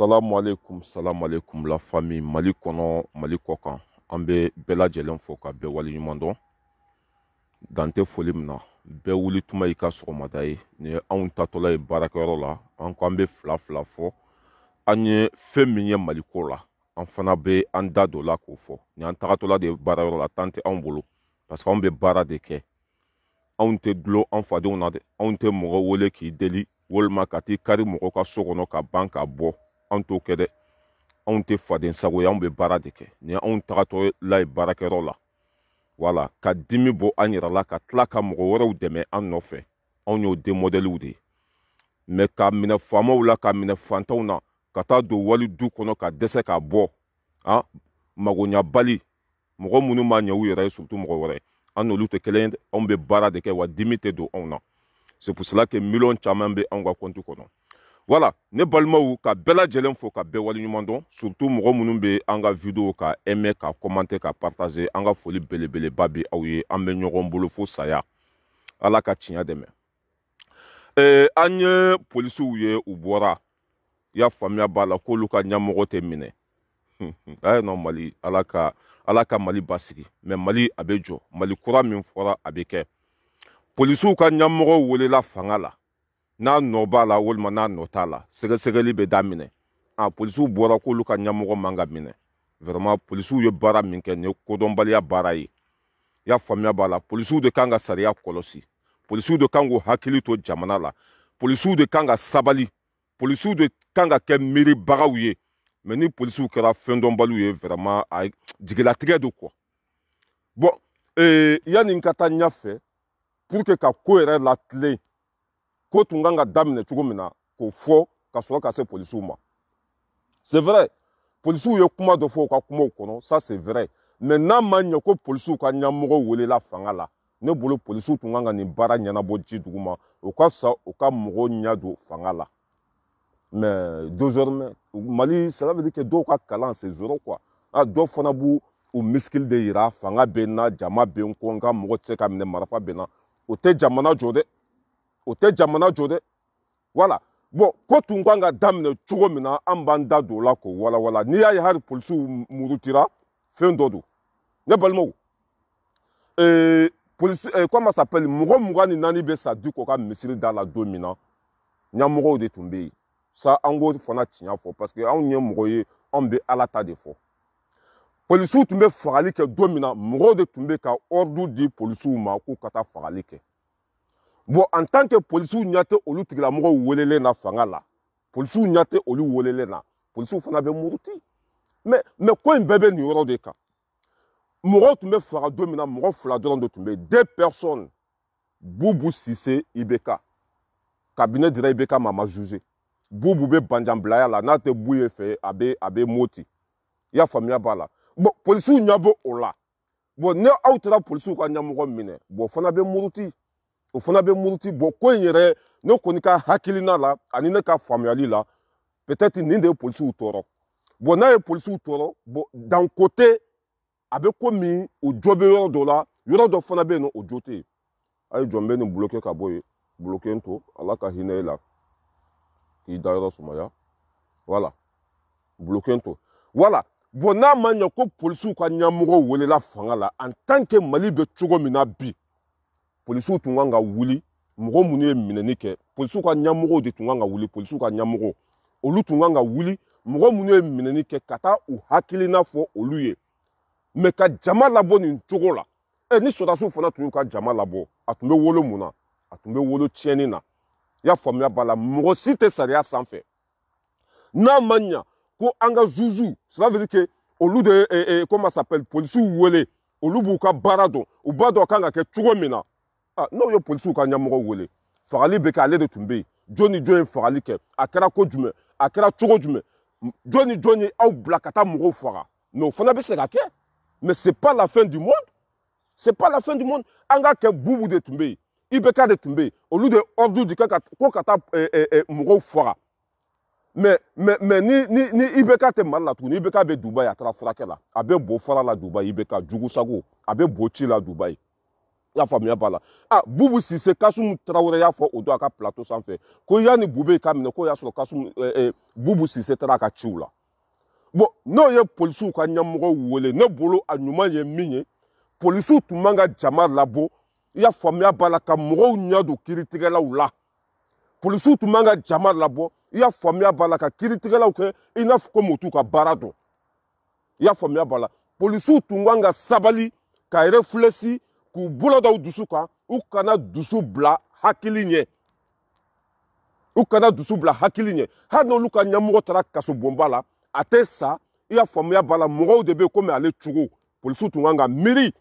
Salam alaikum la famille Mali kɔnɔ Mali kɔkan an bɛ bɛɛ lajɛlen fo ka bɛɛ waleɲuman dɔn dan tɛ foli min na bɛɛ wuli tuma i ka sɔgɔmada ye ni anw tatɔla ye baarakɛyɔrɔ la an ko an bɛ fila fila fɔ an ye fɛn min ye Mali ko la an fana bɛ an da don la k'o fɔ ni an tagatɔla de baarayɔrɔ la tan tɛ anw bolo parce que anw bɛ baara de kɛ anw tɛ dulon an fadenw na dɛ anw tɛ mɔgɔ wele k'i deli walima ka t'i kari mɔgɔ ka so kɔnɔ ka ban ka bɔ anw t'o kɛ dɛ anw tɛ faden sago ye anw bɛ baara de kɛ ni anw tagatɔ la ye baarakɛyɔrɔ la wala ka dimi bɔ an yɛrɛ la ka tila ka mɔgɔ wɛrɛw dɛmɛ an nɔfɛ anw y'o den modèles de ye mais ka minɛ faamaw la ka minɛ fantanw na ka taa don wali du kɔnɔ ka dɛsɛ ka bɔ magoɲabali mɔgɔ minnu ma ɲɛ u yɛrɛ ye surtout mɔgɔ wɛrɛ an n'olu tɛ kelen ye dɛ anw bɛ baara de kɛ wa dimi tɛ don anw na c'est pour cela que miliyɔn caman bɛ anw ka compte kɔnɔ voilà ne balimaw ka bɛɛ lajɛlen fo ka bɛɛ waleɲuman dɔn surtout mɔgɔ minnu bɛ an ka vidéo ka aimer ka commenter ka partager an ka foli belebeleba bɛ aw ye an bɛ ɲɔgɔn bolo fo saya ala ka tiɲɛ dɛmɛ an ye polisiw ye u bɔra i y'a faamuya b'a la k'olu ka ɲɛmɔgɔ tɛ minɛ non Mali ala ka Mali basigi mais Mali a bɛ jɔ Mali kura min fɔra a bɛ kɛ polisiw ka ɲɛmɔgɔ welela fanga la n'a nɔ b'a la walima n'a nɔ t'a la sɛgɛsɛgɛli bɛ daminɛ polisiw bɔra k'olu ka ɲɛmɔgɔ man ka minɛ vraiment polisiw ye baara min kɛ nin ye kodɔnbaliya baara ye i y'a faamuya b'a la polisiw de kan ka sariya kɔlɔsi polisiw de kan k'u hakili to jamana la polisiw de kan ka sabali polisiw de kan ka kɛ miiribagaw ye mais ni polisiw kɛra fɛndɔnbaliw ye vraiment jigilatigɛ do quoi bon yanni n ka taa ɲɛfɛ pour que ka ko yɛrɛ latilen ko tun kan ka daminɛ cogo min na k'o fɔ ka sɔrɔ ka se polisiw ma c'est vrai polisiw ye kuma dɔ fɔ u ka kumaw kɔnɔ ça c'est vrai mais n'a ma ɲɛ ko polisiw ka ɲɛmɔgɔ welela fanga la ne bolo polisiw tun kan ka nin baara ɲɛnabɔ ji dugu ma o ka fisa u ka mɔgɔw ɲɛ don fanga la mais désormais Mali cela veut dire que dɔw ka kalan c'est zéro quoi dɔw fana b'u miskili de yira fanga bɛ n na jama bɛ n kɔ n ka mɔgɔ tɛ se ka minɛ marifa bɛ n na o tɛ jamana jɔ dɛ o tɛ jamana jɔ dɛ voilà bon ko tun kan ka daminɛ cogo min na an b'an da don o la k'o walawala n'i y'a ye hali polisiw murutira fɛn dɔ don ne balimaw comment ça s'appelle mɔgɔ 24 bɛ sa du k'o ka misiri da la don min na ɲɛmɔgɔw de tun bɛ yen ça an k'o fana tiɲɛ fɔ parce que anw ye mɔgɔ ye anw bɛ ala ta de fɔ polisiw tun bɛ fagali kɛ don min na mɔgɔw de tun bɛ ka ordre di polisiw ma k'u ka taa fagali kɛ bon en tant que polisiw ɲɛ tɛ olu tigilamɔgɔw welelen na fanga la polisiw ɲɛ tɛ olu welelen na polisiw fana bɛ muruti mais ko in bɛɛ bɛ nin yɔrɔ de kan mɔgɔw tun bɛ faga don min na mɔgɔ fila dɔrɔn de tun bɛ yen 2 personnes Boubou Cissé IBK cabinet dira IBK mama jugé Boubou bɛ banjanbilaya la n'a tɛ bu ye fɛ a bɛ moti i y'a faamuya b'a la bon polisiw ɲɛ bɛ o la bon ne aw taara polisiw ka ɲɛmɔgɔ minɛ bon fana bɛ muruti o fana bɛ muruti bon ko in yɛrɛ ne kɔni ka hakilina la ani ne ka faamuyali la peut-être nin de ye polisiw tɔɔrɔ bon n'a ye polisiw tɔɔrɔ bon d'un côté a bɛ ko min o jɔ bɛ yɔrɔ dɔ la yɔrɔ dɔ fana bɛ yen nɔ o jo tɛ yen a ye jɔn bɛ nin bloqué ka bɔ yen bloqué n to ala ka hinɛ e la k'i da yɔrɔ sumaya voilà bloqué n to voilà bon n'a ma ɲɛ ko polisiw ka ɲɛmɔgɔ welela fanga la en tant que Mali bɛ cogo min na bi polisiw tun kan ka wuli mɔgɔ minnu ye minɛni kɛ polisiw ka ɲɛmɔgɔw de tun kan ka wuli polisiw ka ɲɛmɔgɔw olu tun kan ka wuli mɔgɔ minnu ye minɛni kɛ ka taa u hakilina fɔ olu ye mais ka jama labɔ nin cogo la ni sɔrɔdasiw fana tun y'u ka jama labɔ a tun bɛ wolo mun na a tun bɛ wolo tiɲɛni na i y'a faamuya b'a la mɔgɔ si tɛ sariya sanfɛ n'a ma ɲɛ ko an ka zuzu cela veut dire que olu de comment ça s'appelle polisiw wele olu b'u ka baara dɔn u b'a dɔn a kan ka kɛ cogo min na n'aw ye polisiw ka ɲɛmɔgɔ wele fagali bɛ kɛ ale de tun bɛ yen jɔn ni jɔn ye fagali kɛ a kɛra ko jumɛn a kɛra cogo jumɛn jɔn ni jɔn ye aw bila ka taa mɔgɔw faga mais o fana bɛ se ka kɛ mais c'est pas la fin du monde c'est pas la fin du monde an ka kɛ Boubou de tun bɛ yen IBK de tun bɛ yen olu de ordre di ko ka taa mɔgɔw faga mais ni IBK tɛ Mali la tuguni IBK bɛ Dubaï a taara furakɛ la a bɛ bo fara la Dubaï IBK Jugu Sago a bɛ bo ci la Dubaï y'a faamuya b'a la ah Boubou Cissé Kassoum Traoré y'a fɔ o don a ka plateau sanfɛ ko yanni Boubé ka minɛ ko y'a sɔrɔ Kassoum Boubou Cissé taara a ka ciw la bon n'o ye polisiw ka ɲɛmɔgɔ wele ne bolo a ɲuman ye min ye polisiw tun man ka jama labɔ i y'a faamuya b'a la ka mɔgɔw ɲɛ don kiiritigɛlaw la polisiw tun man ka jama labɔ i y'a faamuya b'a la ka kiiritigɛlaw kɛ i n'a fɔ komi u t'u ka baara dɔn i y'a faamuya b'a la polisiw tun kan ka sabali ka réfléchi k'u bolo da u dusu kan u kana dusu bila hakili ɲɛ u kana dusu bila hakili ɲɛ hali n'olu ka ɲɛmɔgɔ taara kasobonba la a tɛ sa i y'a faamuya b'a la mɔgɔw de bɛ yen komi ale cogo polisiw tun kan ka miiri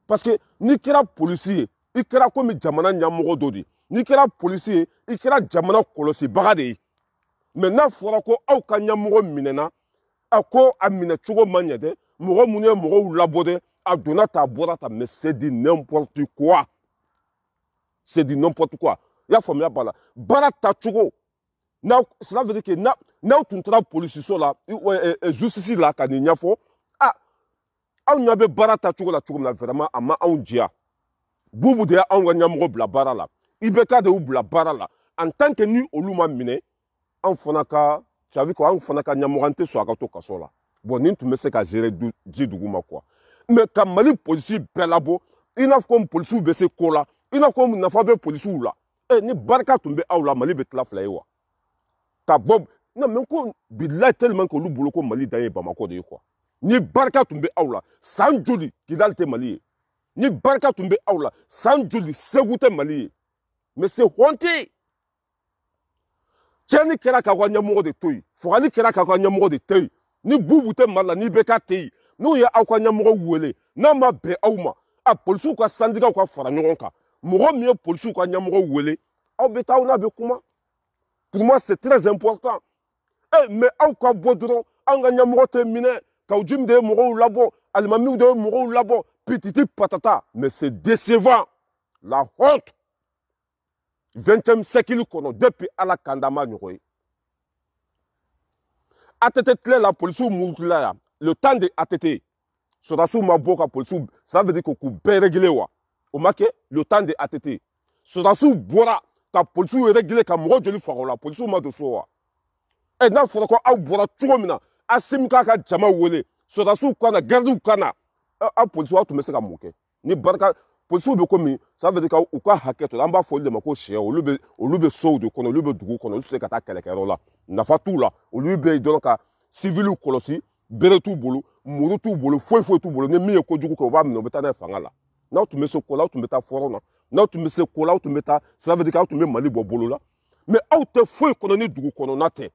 parce que n'i kɛra polisi ye i kɛra komi jamana ɲɛmɔgɔ dɔ de n'i kɛra polisi ye i kɛra jamana kɔlɔsibaga de ye mais n'a fɔra ko aw ka ɲɛmɔgɔ minɛna a ko a minɛ cogo man ɲɛ dɛ mɔgɔ minnu ye mɔgɔw labɔ dɛ a donna ta a bɔra ta mais c'est du n'importe quoi c'est du n'importe quoi i y'a faamuya b'a la baara tacogo cela veut dire que n'aw tun taara polisiso la justice la ka nin ɲɛfɔ ah aw ɲɛ bɛ baara tacogo la cogo min na vraiment a ma anw diya Boubou de y'anw ka ɲɛmɔgɔ bila baara la IBK de y'u bila baara la en tant que ni olu ma minɛ anw fana ka ça veut dire anw fana ka ɲɛmɔgɔ an tɛ sɔn a ka to kaso la bon nin tun bɛ se ka gérer ji dugu ma quoi mais ka Mali polisi bɛɛ labɔ i n'a fɔ komi polisiw bɛ se ko la i n'a fɔ komi nafa bɛ polisiw la ni barika tun bɛ aw la Mali bɛ tila fila ye wa ka bɔ non mais ko bilayi tellement que olu bolo ko Mali dan ye Bamako de ye quoi ni barika tun bɛ aw la san joli Kidali tɛ Mali ye ni barika tun bɛ aw la san joli Segu tɛ Mali ye mais c'est honteux tiɲɛni kɛra k'aw ka ɲɛmɔgɔ de to yen fagali kɛra k'aw ka ɲɛmɔgɔ de to yen ni Boubou tɛ Mali la ni IBK tɛ yen n'u ye aw ka ɲɛmɔgɔ wele n'a ma bɛn aw ma a polisiw ka syndicat ka fara ɲɔgɔn kan mɔgɔ min ye polisiw ka ɲɛmɔgɔ wele aw bɛ taa aw n'a bɛ kuma pour moi c'est très important mais aw ka bɔ dɔrɔn an ka ɲɛmɔgɔ tɛ minɛ Kawujim de ye mɔgɔw labɔ alimamiw de ye mɔgɔw labɔ pititi patata mais c'est décevant la honte 20e siècle kɔnɔ depuis ala kanda ma ɲɔgɔn ye ATT tile la polisiw murutila ya le temps de ATT sɔrɔdasiw ma bɔ ka polisiw ça veut dire que k'u bɛɛ régler wa o ma kɛ le temps de ATT sɔrɔdasiw bɔra ka polisiw régler ka mɔgɔ joli faga o la polisiw ma don so wa n'a fɔra ko aw bɔra cogo min na Assimi k'a ka jama wele sɔrɔdasiw ka na gardiw ka na aw polisiw aw tun bɛ se ka mun kɛ ni barika polisiw bɛ komi ça veut dire k'u ka hakɛ to an b'a fɔ olu de ma ko sɛ olu bɛ sow de kɔnɔ olu bɛ dugu kɔnɔ olu tɛ se ka taa kɛlɛkɛyɔrɔ la nafa t'u la olu bɛ yen dɔrɔn ka civiliw kɔlɔsi bere t'u bolo muru t'u bolo foyi t'u bolo ni min ye kojugu kɛ u b'a minɛ u bɛ taa n'a ye fanga la n'aw tun bɛ se ko la aw tun bɛ taa fɔrɔn na n'aw tun bɛ se ko la aw tun bɛ taa ça veut dire k'aw tun bɛ Mali bɔ bolo la mais aw tɛ foyi kɔnɔ ni dugu kɔnɔna tɛ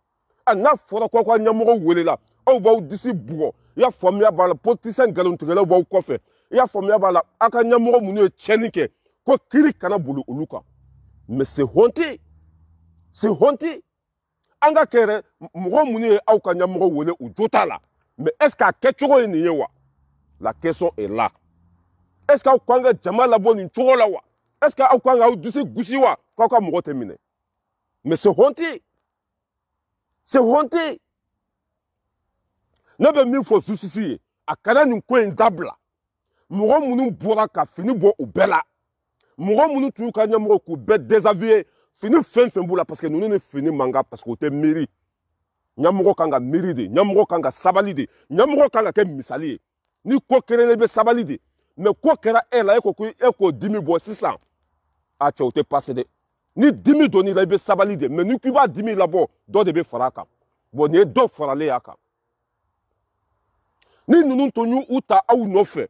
n'a fɔra ko aw ka ɲɛmɔgɔ welela aw b'aw disi bugɔ i y'a faamuya b'a la politicien nkalontigɛlaw b'aw kɔfɛ i y'a faamuya b'a la aw ka ɲɛmɔgɔ minnu ye tiɲɛni kɛ ko kiiri kana boli olu kan mais c'est honteux an ka kɛ yɛrɛ mɔgɔ minnu ye aw ka ɲɛmɔgɔ wele u jo t'a la mais est ce que a kɛcogo ye nin ye wa la question est là est ce que aw kan ka jama labɔ nin cogo la wa est ce que aw kan ka aw disi gosi wa k'aw ka mɔgɔ tɛ minɛ mais c'est honteux ne bɛ min fɔ justice ye a kana nin ko in dabila mɔgɔ minnu bɔra ka fini bɔ u bɛɛ la mɔgɔ minnu tun y'u ka ɲɛmɔgɔ k'u bɛɛ désavouer fini fɛn fɛn b'u la parce que ninnu ni fini man kan parce que u tɛ miiri ɲɛmɔgɔ kan ka miiri de ɲɛmɔgɔ kan ka sabali de ɲɛmɔgɔ kan ka kɛ misali ye ni ko kɛra i bɛ sabali de mais ko kɛra e la e k'o dimi bɔ sisan a cɛ o tɛ passe dɛ ni dimi donn'i la i bɛ sabali de mais ni k'i b'a dimi labɔ dɔ de bɛ fara a kan bon nin ye dɔ faralen y'a kan ni ninnu tun y'u ta aw nɔfɛ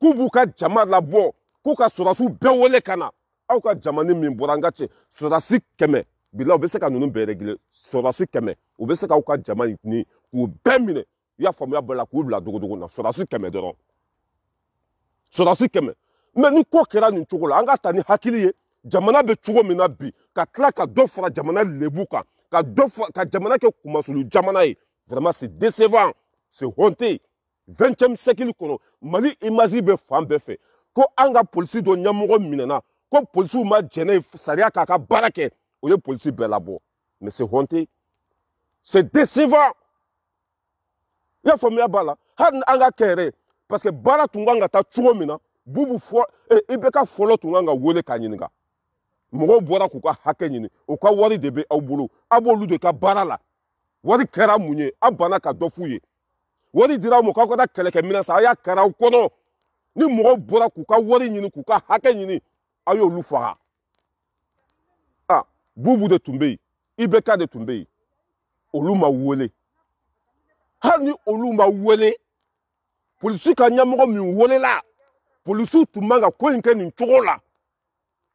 k'u b'u ka jama labɔ k'u ka sɔrɔdasiw bɛɛ wele ka na aw ka jamana min bɔra an ka cɛ sɔrɔdasi 100 bila u bɛ se ka ninnu bɛɛ régler sɔrɔdasi 100 u bɛ se k'aw ka jama ɲini k'u bɛɛ minɛ i y'a faamuya bɛɛ la k'u bila dogodogo na sɔrɔdasi 100 dɔrɔn sɔrɔdasi 100 mais ni ko kɛra nin cogo la an ka ta ni hakili ye jamana bɛ cogo min na bi ka tila ka dɔ fara jamana lebu kan ka jamana kɛ kumasulu jamana ye vraiment c'est décevant c'est honteux 20e siècle kɔnɔ Mali image bɛ fan bɛɛ fɛ ko an ka polisi dɔ ɲɛmɔgɔ minɛna ko polisiw ma jɛnɛ ye sariya k'a ka baara kɛ o ye polisi bɛɛ labɔ mais c'est honteux c'est décevant i y'a faamuya b'a la hali an ka kɛ yɛrɛ parce que baara tun kan ka taa cogo min na bubu fo i bɛ ka fɔlɔ tun kan ka wele k'a ɲininka mɔgɔw bɔra k'u ka hakɛ ɲini u ka wari de bɛ aw bolo a b'olu de ka baara la wari kɛra mun ye a banna ka dɔ f'u ye wari dira aw ma k'aw ka taa kɛlɛkɛminɛn san a y'a kɛra aw kɔnɔ ni mɔgɔw bɔra k'u ka wari ɲini k'u ka hakɛ ɲini a y'olu faga bubu de tun bɛ yen IBK de tun bɛ yen olu ma wele hali ni olu ma wele polisi ka ɲɛmɔgɔ min welela polisiw tun man ka ko in kɛ nin cogo la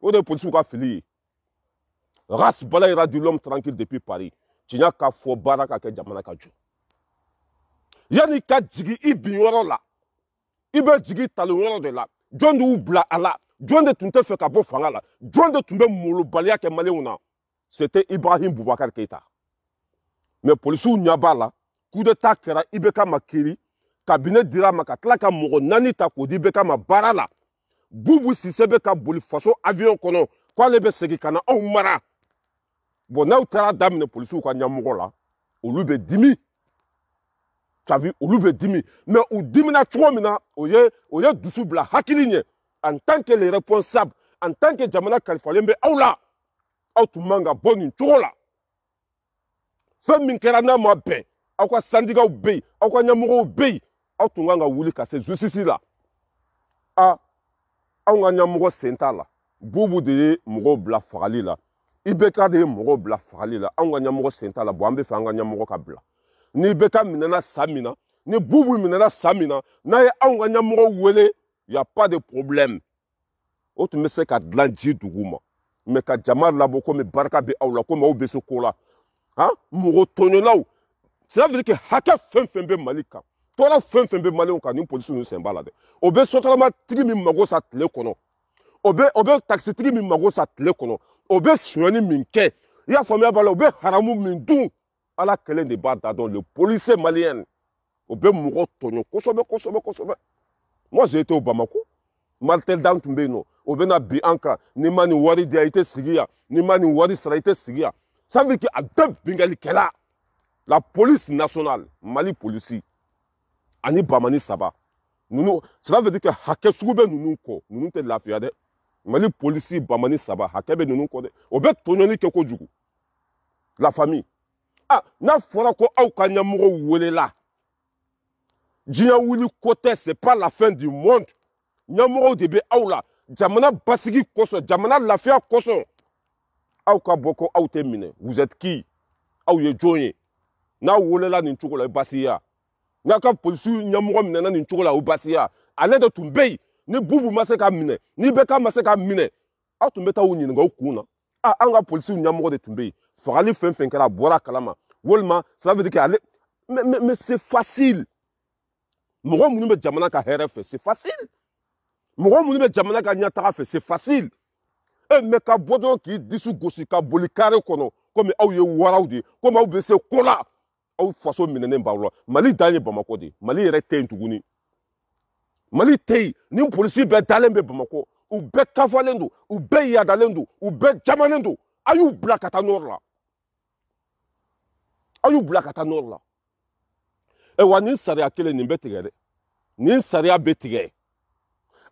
o de ye polisiw ka fili ye race bala ira du l'homme tranquille depuis Paris tiɲɛ ka fɔ baara ka kɛ jamana ka jɔ yanni ka jigin i bin yɔrɔ la i bɛ jigin talon yɔrɔ de la jɔn de y'u bila a la jɔn de tun tɛ fɛ ka bɔ fanga la jɔn de tun bɛ molobaliya kɛ maliyɛnw na c'était Ibrahim Boubacar Keïta mais polisiw ɲɛ b'a la coup d'état kɛra IBK ma kiiri cabinet dira ma ka tila ka mɔgɔ 4 ta k'o di IBK ma baara la Boubou Cissé bɛ ka boli faso avion kɔnɔ k'ale bɛ segin ka na anw mara bon n'aw taara daminɛ polisiw ka ɲɛmɔgɔ la olu bɛ dimi t'as vu olu bɛ dimi mais u dimina cogo min na o ye dusu bila hakili ɲɛ en tant que les responsables en tant que jamana kalifalen bɛ aw la aw tun man ka bɔ nin cogo la fɛn min kɛra n'a ma bɛn aw ka syndicats bɛ yen aw ka ɲɛmɔgɔw bɛ yen aw tun kan ka wuli ka se justice la anw ka ɲɛmɔgɔ sen t'a la Boubou de ye mɔgɔw bila fagali la IBK de ye mɔgɔw bila fagali la anw ka ɲɛmɔgɔ sen t'a la bon an bɛ fɛ an ka ɲɛmɔgɔ ka bila ni IBK minɛna san min na ni Boubou minɛna san min na n'a ye anw ka ɲɛmɔgɔ wele y a pas de problème o tun bɛ se ka dilan ji dugu ma mais ka jama labɔ komi barika bɛ aw la komi aw bɛ se ko la mɔgɔ tɔɲɔlaw ça veut dire que hakɛ fɛn fɛn bɛ Mali kan tɔɔrɔ fɛn fɛn bɛ maliyɛnw kan ni polisiw n'u sen b'a la dɛ o bɛ sotarama-tigi min mago sa tile kɔnɔ o bɛ takisitigi min mago sa tile kɔnɔ o bɛ sonyɛni min kɛ i y'a faamuya b'a la o bɛ haramu min dun ala kelen de b'a da dɔn le policier malien o bɛ mɔgɔ tɔɲɔ kosɛbɛ kosɛbɛ kosɛbɛ moi j'ai été au Bamako Martel Dan tun bɛ yen nɔ o bɛ na bi an kan n'i ma nin wari di yan i tɛ sigi yan n'i ma nin wari sara i tɛ sigi yan ça veut dire que a bɛɛ bingalikɛla la police nationale Mali polisi ani Bamani saba nunu cela veut dire que hakɛ sugu bɛ ninnu kɔ ninnu tɛ lafiya dɛ Mali polisi Bamani saba hakɛ bɛ ninnu kɔ dɛ o bɛ tɔɲɔni kɛ kojugu la famille n'a fɔra ko aw ka ɲɛmɔgɔw welela diɲɛ wuli ko tɛ c'est pas la fin du monde ɲɛmɔgɔw de bɛ aw la jamana basigi kosɔn jamana lafiya kosɔn aw ka bɔ ko aw tɛ minɛ vous êtes qui aw ye jɔn ye n'a welela nin cogo la i basiya n'a ka polisiw ɲɛmɔgɔ minɛna nin cogo la o basiya ale de tun bɛ yen ni Boubou ma se ka minɛ ni IBK ma se ka minɛ aw tun bɛ taa u ɲininka u kun na an ka polisiw ɲɛmɔgɔ de tun bɛ yen fagali fɛn fɛn kɛra a bɔra a kalama walima ça veut dire que ale mais c'est facile mɔgɔ minnu bɛ jamana ka hɛrɛ fɛ c'est facile mɔgɔ minnu bɛ jamana ka ɲɛtaga fɛ c'est facile mais ka bɔ dɔrɔn k'i disu gosi ka boli kare kɔnɔ komi aw ye waraw de ye komi aw bɛ se ko la aw faso minɛnen b'aw la Mali dan ye Bamako de ye Mali yɛrɛ tɛ yen tuguni Mali tɛ yen ni polisi bɛɛ dalen bɛ Bamako u bɛɛ kafalen don u bɛɛ yaadalen don u bɛɛ jamanen don a y'u bila ka taa nord la a y'u bila ka taa nord la wa nin sariya kelen nin bɛ tigɛ dɛ nin sariya bɛ tigɛ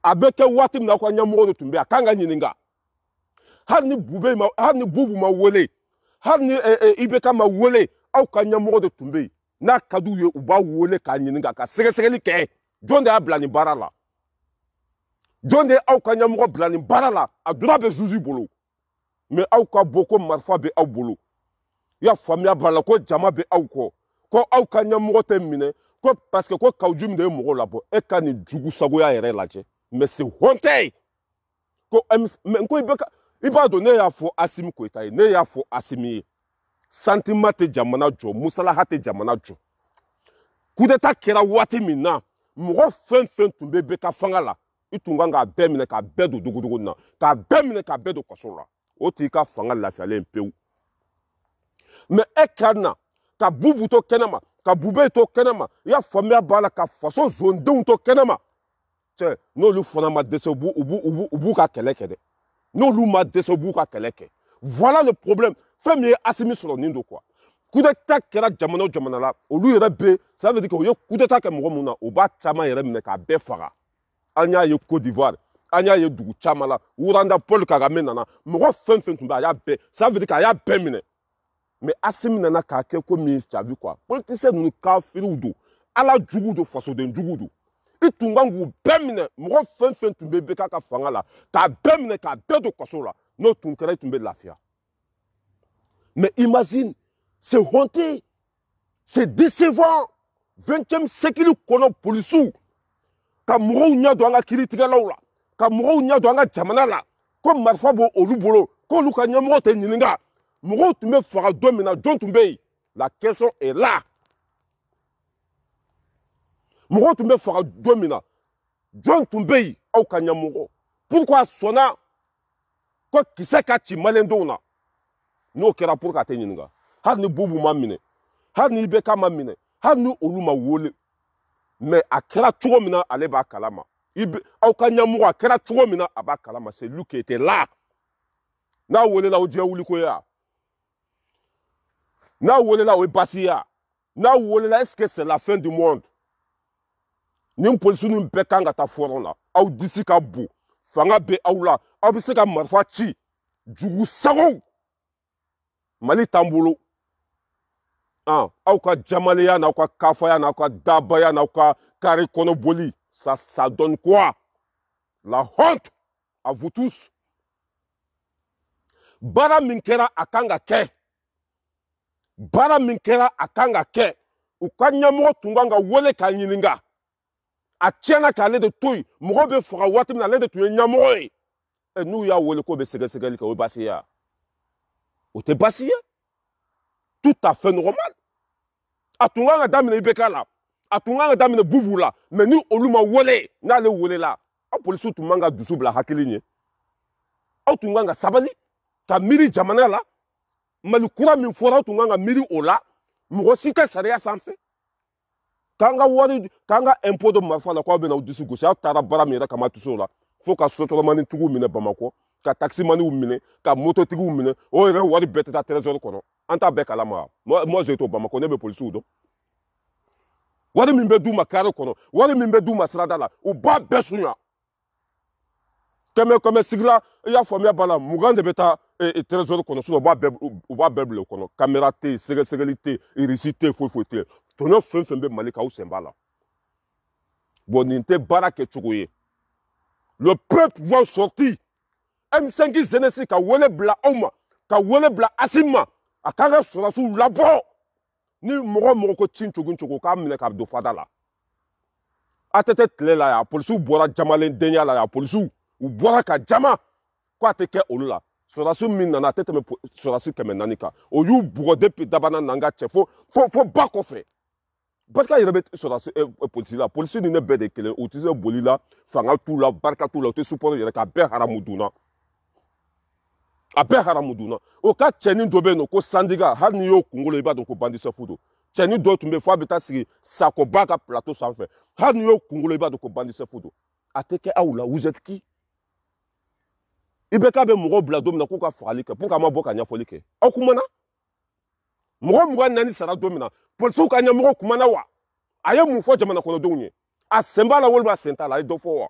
a bɛ kɛ waati min na aw ka ɲɛmɔgɔ de tun bɛ yen a kan ka ɲininka hali ni Boubou ma wele hali ni IBK ma wele aw ka ɲɛmɔgɔ de tun bɛ yen n'a ka d'u ye u b'a wele k'a ɲininka ka sɛgɛsɛgɛli kɛ jɔn de y'a bila nin baara la jɔn de ye aw ka ɲɛmɔgɔ bila nin baara la a donna bɛ juge bolo mais aw ka bɔ ko marifa bɛ aw bolo i y'a faamuya b'a la ko jama bɛ aw kɔ ko aw ka ɲɛmɔgɔ tɛ minɛ ko parce que ko kawju min de ye mɔgɔw labɔ e ka nin jugu sagoya yɛrɛ lajɛ mais c'est honte ko mais ko i b'a dɔn ne y'a fɔ Assimi Goïta ye ne y'a fɔ Assimi ye sentiment tɛ jamana jɔ musalaha tɛ jamana jɔ coup d'état kɛra waati min na mɔgɔ fɛn fɛn tun bɛ bɛɛ ka fanga la i tun kan k'a bɛɛ minɛ k'a bɛɛ don dogodogo na k'a bɛɛ minɛ k'a bɛɛ don kaso la o t'i ka fanga lafiyalen pewu mais e ka na ka Boubou to kɛnɛma ka Boubé to kɛnɛma i y'a faamuya b'a la ka faso zondenw to kɛnɛma cɛ n'olu fana ma dɛsɛ u b'u ka kɛlɛ kɛ dɛ n'olu ma dɛsɛ u b'u ka kɛlɛ kɛ voilà le problème fɛn min ye Assimi sɔrɔ nin don quoi coup d'état kɛra jamana o jamana la olu yɛrɛ bɛ ça veut dire que u ye coup d'état kɛ mɔgɔ mun na u b'a caman yɛrɛ minɛ k'a bɛɛ faga anya ye Côte d'Ivoire anya ye dugu chamala uranda Paul Kagame nana mo fen tumba ya be ça veut dire qu'il y a be mine mais Assimi nana ka ke ko ministre vu quoi politicien nous ka firudo ala jugudo faso de jugudo itungangu be mine mo fen tumbe be ka fanga la ka be mine ka be do koso la no tunkere tumbe lafia mais imagine c'est honteux c'est décevant 20e siècle kono polisu ka mo nya do nga kritika lawla ka mo nya do nga jamana la ko marfa bo olubolo ko lu ka nyamo te nyininga mo tumbe fara domina don tumbe la question est là mo tumbe fara domina don tumbe au ka nyamo pourquoi sona ko kisaka ti malendona no kera pour ka te nyininga har ni bubu mamine har ni beka mamine har ni oluma wole mais a kera chogomina ale ba kalama ibe au ka nyamo a kera chogomina aba kalama c'est lui qui était là na wole la o je wuli ko ya na wole la o basi ya na wole la est-ce que c'est la fin du monde ni police nu bekanga ta forona au disi ka bu fanga be aula au bi se ka marfa chi jugu sago mali tambolo ah au ka jamaleya na ka kafaya na ka dabaya na ka kare kono boli ça donne quoi la honte à vous tous bara minkera akanga ke bara minkera akanga ke ukanyamo tunganga wole ka nyininga a tiana ka le de toy mo be fora watim na le de toy nyamo e nous ya wole ko be sege ka o basiya o te basiya tout à fait normal atunganga damine ibekala atunganga damine bubula mais ni oluma wole na le wole la a police tumanga dusu bla hakilinye atunganga sabali ka miri jamana la malukura min fora tunganga miri ola mo sita sariya sanfe kanga wari kanga impôt de marfa la ko be na dusu go sa tara bara mira kama tuso la faut ka soto mani tugu mine bamako ka taxi mani umine ka moto tigu umine o re wari betata trésor kono anta be kala moi je to bamako ne be police udo wari min be du makaro kono wari min be du masrada la o ba besunya comme sigla ya famia bala mugande beta et trésor kono so ba beble kono caméra té sécurité iricité fofoté tono fembe malika ou sembala boninte barake tsugoye le peuple va sortir M5 Zenesi ka wole bla oma ka wole bla asima akanga sura su labo ni mo ko chinchugun chugo ka mine ka do fadala atete tle la ya polisu bora jamalen denya la ya polisu u bora ka jama ko ateke olula sura su min na tete me sura su kemen nanika o yu bugo depuis dabana nanga chefo fo bako fe parce que il rebe sura su polisu la polisu ni ne bede kele o tise bolila fanga tout la barka tout la te support yere ka be haramuduna abe haramuduna o ka cheni dobe no ko sandiga har ni yo kungolo iba don ko bandi se fudo cheni do tumbe fo abita sigi sakobaka plateau sans fait har ni yo kungolo iba don ko bandi se fudo ateke aula vous êtes qui ibeka be mo blado na ko ka falike pour ka ma boka nya folike akumana mo nani sara domina polisu ka nya mo kumana wa aye mu fo jamana ko do nye asemba la wolba senta la do fo wa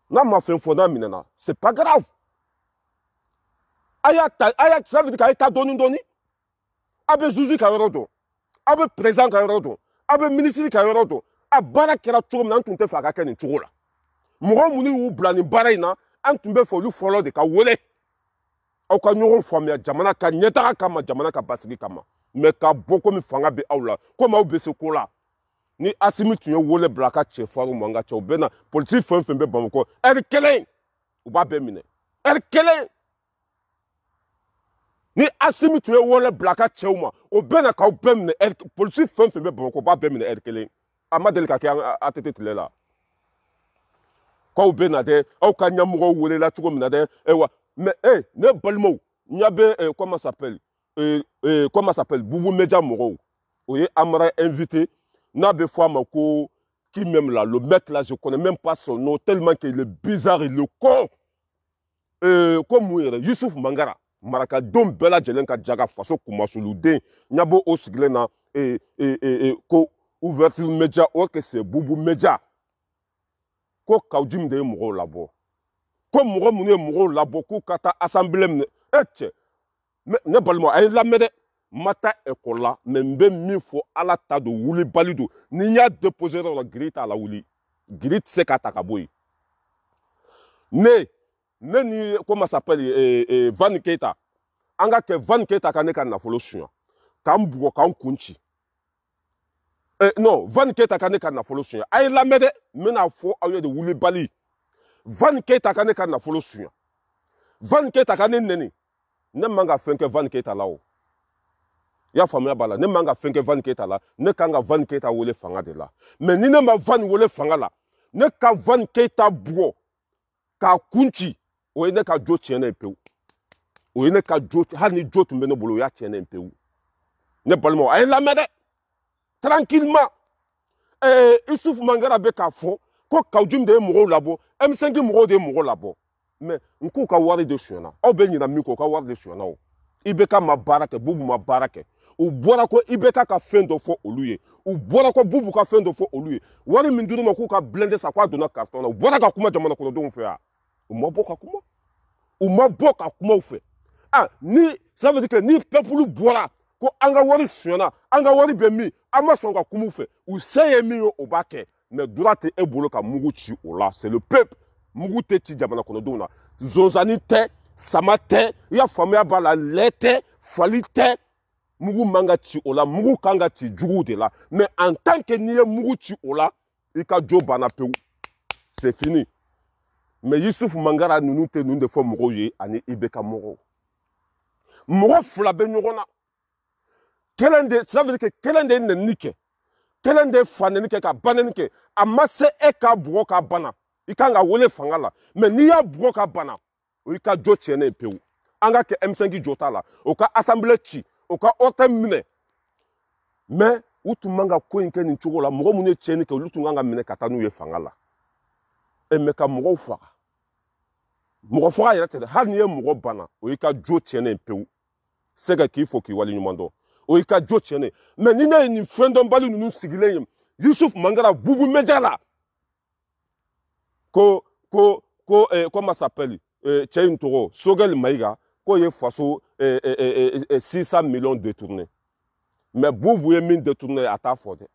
na ma fen fo na minana c'est pas grave aya ça veut dire qu'il y a doni abe zuzu ka yorodo abe président ka yorodo abe ministre ka yorodo abara kera chogom na ntunte fa ka ken chogola mo muni u blani baraina antumbe fo lu folo de ka wole au ka nyoron famia jamana ka nyeta kama jamana ka basigi kama mais ka boko mi fanga be awla ko ma be se kola ni asimi tunye wole blaka che faru manga che obena politique fembe bamako kelen u ba be mine kelen ni asimi tuye wole blaka cheuma o bena ka obemne politique fembe bamako ba be mine kelen amadel ka ke atete tlela ko bena de au ka nyamugo wole la tugo mina de ewa mais ne balmo nyabe comment s'appelle Boubou Media Moro oye amara invité na be fois mako qui même là le mec là je connais même pas son nom tellement qu'il est bizarre il est con comme Youssouf Mangara maraka dom bela jelenka jaga faso kumasulude nyabo osiglena ko ouverture média or que c'est Boubou Media ko kawjim de mɔgɔw labɔ ko mɔgɔ minnu ye mɔgɔw labɔ k'u ka taa assemblée minɛ cɛ ne balima a ye lamɛn dɛ n ma taa école la mais n bɛ min fɔ ala ta don wulibali don ni n y'a déposé yɔrɔ la giri t'a la wuli giri tɛ se k'a ta ka bɔ yen ne ni comment ça s'appelle Van Keita an ka kɛ Van Keita ka ne ka nafolo suɲɛ k'an bugɔ k'an kun ci non Van Keita ka ne ka nafolo suɲɛ a ye lamɛn dɛ n bɛna fɔ aw ye de wulibali Van Keita ka ne ka nafolo suɲɛ Van Keita ka ne nɛni ne man ka fɛn kɛ Van Keita la o i y'a faamuya b'a la ne man ka fɛn kɛ Van Keita la ne kan ka Van Keita wele fanga de la mais ni ne ma Van wele fanga la ne ka Van Keita bugɔ k'a kun ci o ye ne ka jo tiɲɛnen ye pewu o ye ne ka jo hali ni jo tun bɛ ne bolo o y'a tiɲɛnen ye pewu ne balimaw a ye lamɛn dɛ tranquillement Issoufou Mangara bɛ k'a fɔ ko Kawjum de ye mɔgɔw labɔ M5 mɔgɔw de ye mɔgɔw labɔ mais n k'u ka wari de sonyɛna aw bɛ ɲina min kɔ u ka wari de sonyɛna o IBK ma baara kɛ Bubu ma baara kɛ u bɔra ko IBK ka fɛn dɔ fɔ olu ye u bɔra ko Bubu ka fɛn dɔ fɔ olu ye wari min dir'u ma k'u ka blindé sa k'a donna carton na u bɔra ka kuma jamana kɔnɔdenw fɛ yan u ma bɔ ka kuma u ma bɔ ka kuma u fɛ ah ni ça veut dire que ni peuple bɔra ko an ka wari sonyɛna an ka wari bɛ min an ma sɔn ka kuma u fɛ u se ye min ye o b'a kɛ mais droit tɛ e bolo ka mugu ci o la c'est le peuple mugu tɛ ci jamana kɔnɔdenw na zonzani tɛ sama tɛ i y'a faamuya b'a la lɛ tɛ fali tɛ mugu man ka ci o la mugu kan ka ci juguw de la mais en tant que n'i ye mugu ci o la i ka jo banna pewu c'est fini mais Issoufou Mangara ninnu tɛ ninnu de fɔ mɔgɔw ye ani IBK mɔgɔw mɔgɔ fila bɛ ɲɔgɔn na kelen de ça veut dire que kelen de ye nɛnini kɛ kelen de ye fanɛni kɛ ka banɛni kɛ a ma se e ka bugɔ ka bana i kan ka wele fanga la mais n'i y'a bugɔ ka bana o y'i ka jo tiɲɛnen ye pewu an ka kɛ M5 jo t'a la o ka assemblée ci o ka ordre minɛ mais u tun man ka ko in kɛ nin cogo la mɔgɔ minnu ye tiɲɛni kɛ olu tun kan ka minɛ ka taa n'u ye fanga la mais ka mɔgɔw faga mɔgɔ faga yɛrɛ tɛ dɛ hali n'i ye mɔgɔ bana o y'i ka jo tiɲɛnen ye pewu se ka k'i fo k'i waleɲuman dɔn o y'i ka jo tiɲɛnen mais ni ne ye nin fɛn dɔnbali ninnu sigilen ye Issoufou Mangara Bubu Media la comment s'appelle cɛ in tɔgɔ Sogɛl Mayiga k'o ye faso 600 millions détournés mais Bubu ye min détourné a t'a fɔ dɛ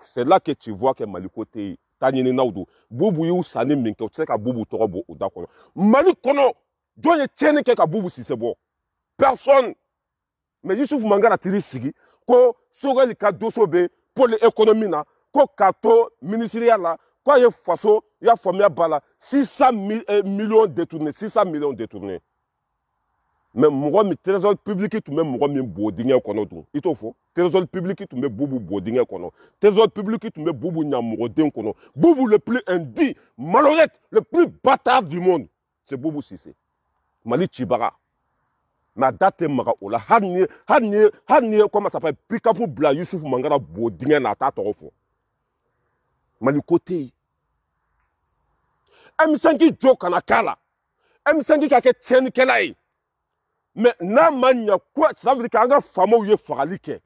c'est là que tu vois que Maliko tɛ yen ta ɲininaw don Bubu y'u sanni min kɛ o tɛ se ka Bubu tɔgɔ bɔ o da kɔnɔ Mali kɔnɔ jɔn ye tiɲɛni kɛ ka Bubu Cissé bɔ personne mais Issoufou Mangara tiri sigi ko Sogɛl ka dosso bɛ pôle économie na ko k'a to ministériel la k'a ye faso i y'a faamuya b'a la 600 millions détournés 600 millions détournés mais mɔgɔ min trésor public tun bɛ mɔgɔ min bɔ dingɛ kɔnɔ dun i t'o fɔ trésor public tun bɛ Bubu bɔ dingɛ kɔnɔ trésor public tun bɛ Bubu ɲamɔgɔden kɔnɔ Bubu le plus indigne malhonnête le plus bâtard du monde c'est Bubu Cissé Mali cibaga mais a da tɛ maga o la hali ni ye comment ça s'appelle pick-up bila Issoufou Mangara bɔ dingɛ na a t'a tɔgɔ fɔ Mali ko tɛ yen M5 jo kana k'a la M5 ka kɛ tiɲɛnikɛla ye mais n'a ma ɲɛ ko ça veut dire que an ka faamaw ye fagali kɛ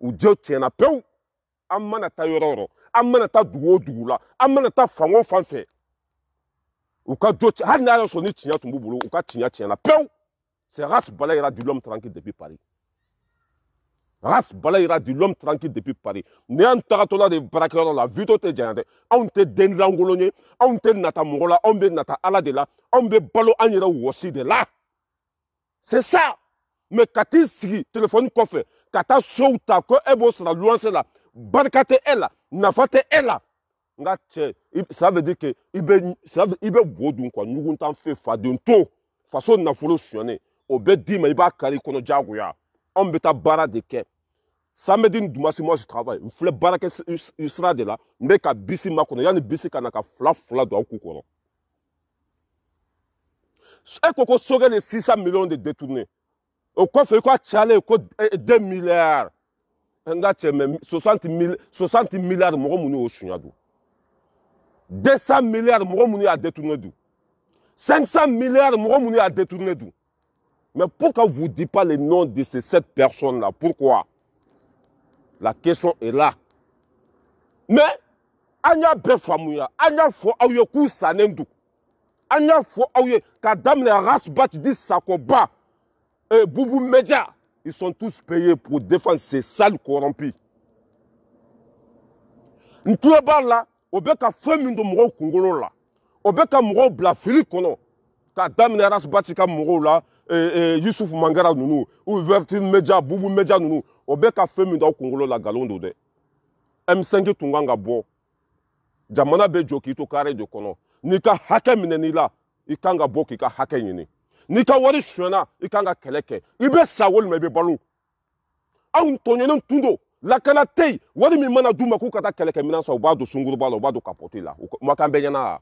u jo tiɲɛna pewu an mana taa yɔrɔ o yɔrɔ an mana taa dugu o dugu la an mana taa fan o fan fɛ u ka jo hali n'a y'a sɔrɔ ni tiɲɛ tun b'u bolo u ka tiɲɛ tiɲɛna pewu c'est race bala ira du l'homme tranquille depuis Paris race bala ira du l'homme tranquille depuis Paris ni an tagatɔ la de baarakɛyɔrɔ la vito tɛ janya dɛ anw tɛ den lankolon ye anw tɛ nata mɔgɔ la anw bɛ nata ala de la anw bɛ balo an yɛrɛ wɔsi de la c'est ça mais ka t'i sigi téléphone kɔfɛ ka taa sow ta ko e b'o sara luwanse la barika tɛ e la nafa tɛ e la n ka cɛ ça veut dire que i bɛ bo dun quoi ɲuguntan fɛ faden to faso nafolo sonyɛnen o bɛ d'i ma i b'a kari i kɔnɔ diyagoya anw bɛ taa baara de kɛ samedi ni dimanche moi je travaille n filɛ baara kɛ sira de la n bɛ ka bisi makɔnɔ yanni bisi ka na ka fila don aw k'u kɔrɔ e ko ko Sogɛl ye 600 millions de détournés o kɔfɛ i ko a cayalen ko 2 milliards n ka cɛ mais 60 milliards mɔgɔ minnu y'o suɲɛ dun 200 milliards mɔgɔ minnu y'a détourné dun 500 milliards mɔgɔ minnu y'a détourné dun mais pourquoi vous ne dites pas les noms de ces 7 personnes là pourquoi la question est là mais anya be famuya anya fo awye ku sanendu anya fo awye ka damne rasbat di sakoba et Boubou Media, ils sont tous payés pour défendre ces salles corrompues. Nous là, au bec à femme de moro Congolo là, au bec à moro blafili kono, ka damne rasbat ka moro là, Youssouf Mangara nounou, ou Vertil Media, Boubou Media nounou, au bec à femme de Congolo la galondo de. M5 Tunganga bo. Jamana be joki to kare de kono. Nika hake mineni la, ikanga bo ki ka hake yini. Nika wari shwena, ikanga keleke. Ibe sawol mebe balu. Aun tonyenon tundo. La kana tei, wari mi mana duma ku kata keleke minansa ubado sunguru balo, ubado kapoti la. Mwakambe yana.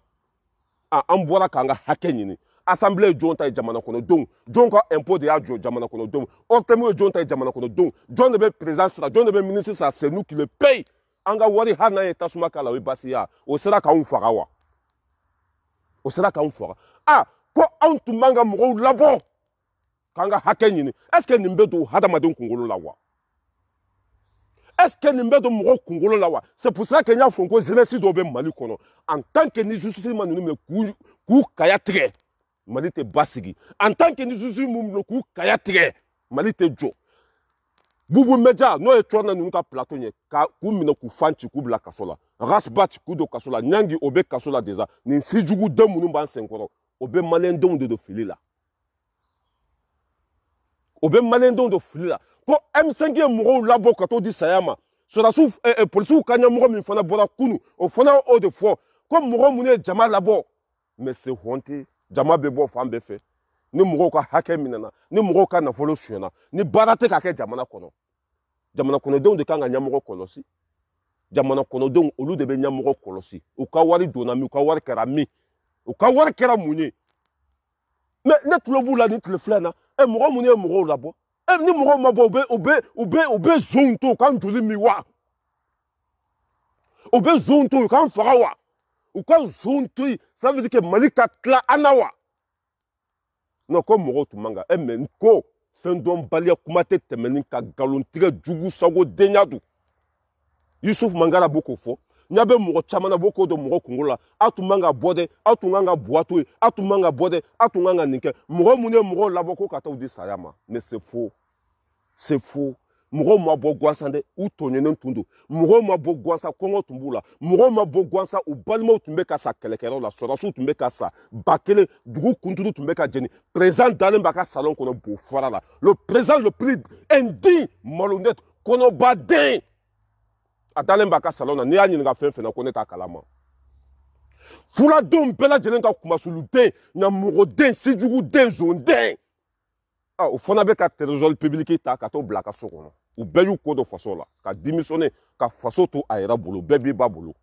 Ambora kanga hake yini. Assemblée jonta jamana kono dong. Jonka impôt de adjo jamana kono dong. Ortemu jonta jamana kono dong. John de be président sera, John de be ministre sera, c'est nous qui le paye. Anga wari hana eta sumakala we basiya. O sera ka unfarawa. O sera ka unfara. Ko antu manga mro labo. Kanga hakenyini. Est-ce que nimbedo hadamadon kongolo lawa? Est-ce que nimbedo mro kongolo lawa? C'est pour ça que nya fonko zelesi dobe mali kono. En tant que ni justice manu me ku kayatre. Mali te basigi. En tant que ni justice mum ku kayatre. Mali te jo. Boubou Media no e twana nuka plateau nye ka ku mina ku fanchi ku bla kasola rasbat ku do kasola nyangi obe kasola déjà ni sijugu de munu ban senkoro obe malendon de fili la obe malendon de fili la ko M5 muro labo kato di sayama so la souf police kanya muro mi fana bora kunu o fana o de fo ko muro mune jama labo mais c'est honte jama bebo fambe fe ni muro ka hake minana ni muro ka na folo suena ni barate ka ke jamana kono don de kanga nyamuro kolosi jamana kono don olu de be nyamuro kolosi u ka wari donami u ka wari kerami u ka wari keramuni mais net lo bula ni le flana e muro muni e muro labo e ni muro mabo obe zonto kan joli miwa obe zonto kan farawa u kan zonto ça veut dire que malika kla anawa. Non, comme moro tumanga, men ko fendon balia kumate temenin ka galontiga jugu sago denyadu. Youssouf Mangara boko fo, nyabe moro chamana boko do moro kongola, atumanga bode, atunganga boato, atumanga bode, atunganga ninke. Moro mune moro laboko kata udi sayama, mais c'est faux. C'est faux. Muro mabo gwansande u tonyenen tundu muro mabo gwansa kongo tumbula muro mabo gwansa u balmo tumbeka sa kelekero la sorasu tumbeka sa bakele dugu kunturu tumbeka jeni président dalen baka salon kono bo fora la le président le plus indigne malhonnête kono badin adalen baka salon na ni anyi nga fefe na koneta kalama fula dom bela jelenga kumasulu den na muro den sijugu den zonden. Au fond, avec la trésor public, ta kato blaka sokono. Ou beyu kodo fasola. Ka démissionner, ka faso to aera bolo, bebi babolo.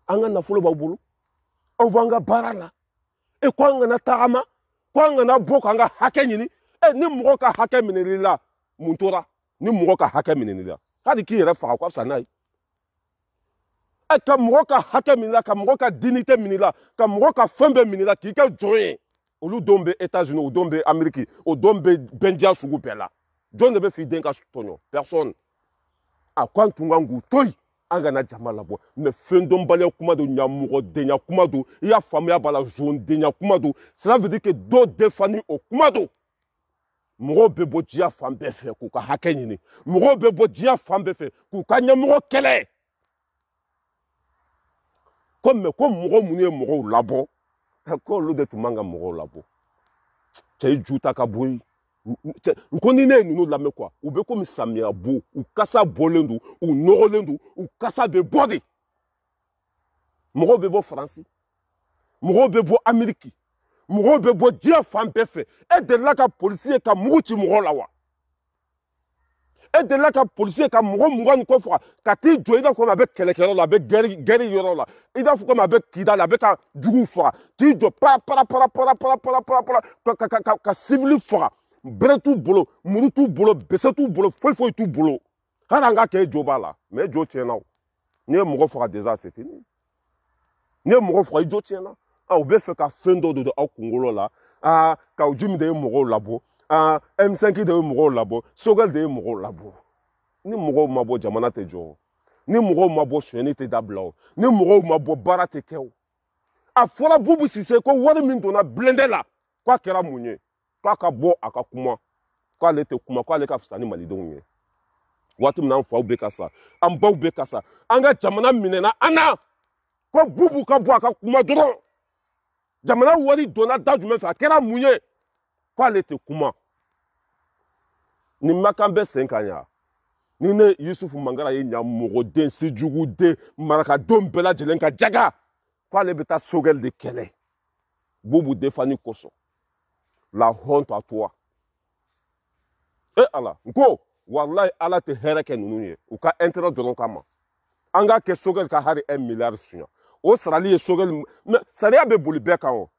Anga na folo babolo. Au wanga barala. E kwa anga na tarama. Kwa anga na boka anga hake nini. E ni mwoka hake minelila. Muntora. Ni mwoka hake minelila. Kadi ki refa kwa sanai. E ka mwoka hake minila, ka mwoka dignité minila, ka mwoka fembe minila, ki ka joye. Olu dombe États-Unis, ou dombe Amérique, ou dombe Bendia Sougou Pela. John ne be fi denka tonyo. Personne. A quand tungangu toy, angana jamala bo. Mais fendom balé kumado nyamuro denya kumado, ya famille bala zone denya kumado. Cela veut dire que do défani au kumado. Muro bebo dia fambe fe kuka hakenyini. Muro bebo dia fambe fe kuka nyamuro kele. Comme muro muni muro labo. Ko lo de tumanga moro labo chay juta ka boy nkoni ne nunu la me kwa ube ko mi samia bo u kasa bolendu u norolendu u kasa be body moro bebo France moro bebo Amérique moro bebo dia fambe fe e de la ka policier ka muti moro lawa et de là que policier ka moro mungani ko fera ka ti joida ko avec kelekero la avec guerre yoro la ida fu ko avec kida la avec ka jugu fera ti jo para ka civil fera bretu bolo murutu bolo besetu bolo foi tout bolo haranga ke joba la mais jo tiena ni moro fera déjà c'est fini ni moro fera jo tiena a obe fe ka fendo de au Congolo la a ka ujumi de moro labo M5 de moro labo, Sogal de moro labo. Ni moro mabo jamana te jo. ni mɔgɔw ma bɔ sonyɛni tɛ dabila o ni mɔgɔw ma bɔ baara tɛ kɛ o a fɔra Bubu Sise ko wari min donna blindé la k'a kɛra mun ye k'a ka bɔ a ka kuma k'ale tɛ kuma k'ale ka fisa ni malidenw ye waati min na an faw bɛ ka sa an baw bɛ ka sa an ka jamana minɛna an na ko Bubu ka bɔ a ka kuma dɔrɔn jamana wari donna da jumɛn fɛ a kɛra mun ye k'ale tɛ kuma nin makan bɛ sen kan ya ni ne Yusufu Mangara ye ɲamɔgɔden sejuguden marakadenw bɛɛ lajɛlen ka jaga k'ale bɛ taa Sogɛl de kɛlɛ Bubu defani kosɔn la honte à toi ala n ko wallahi ala tɛ hɛrɛ kɛ ninnu ye u ka intérêt dɔrɔn kama an ka kɛ Sogɛl ka hari 1 milliard suɲa o sarali ye Sogɛl sariya bɛ boli bɛɛ kan o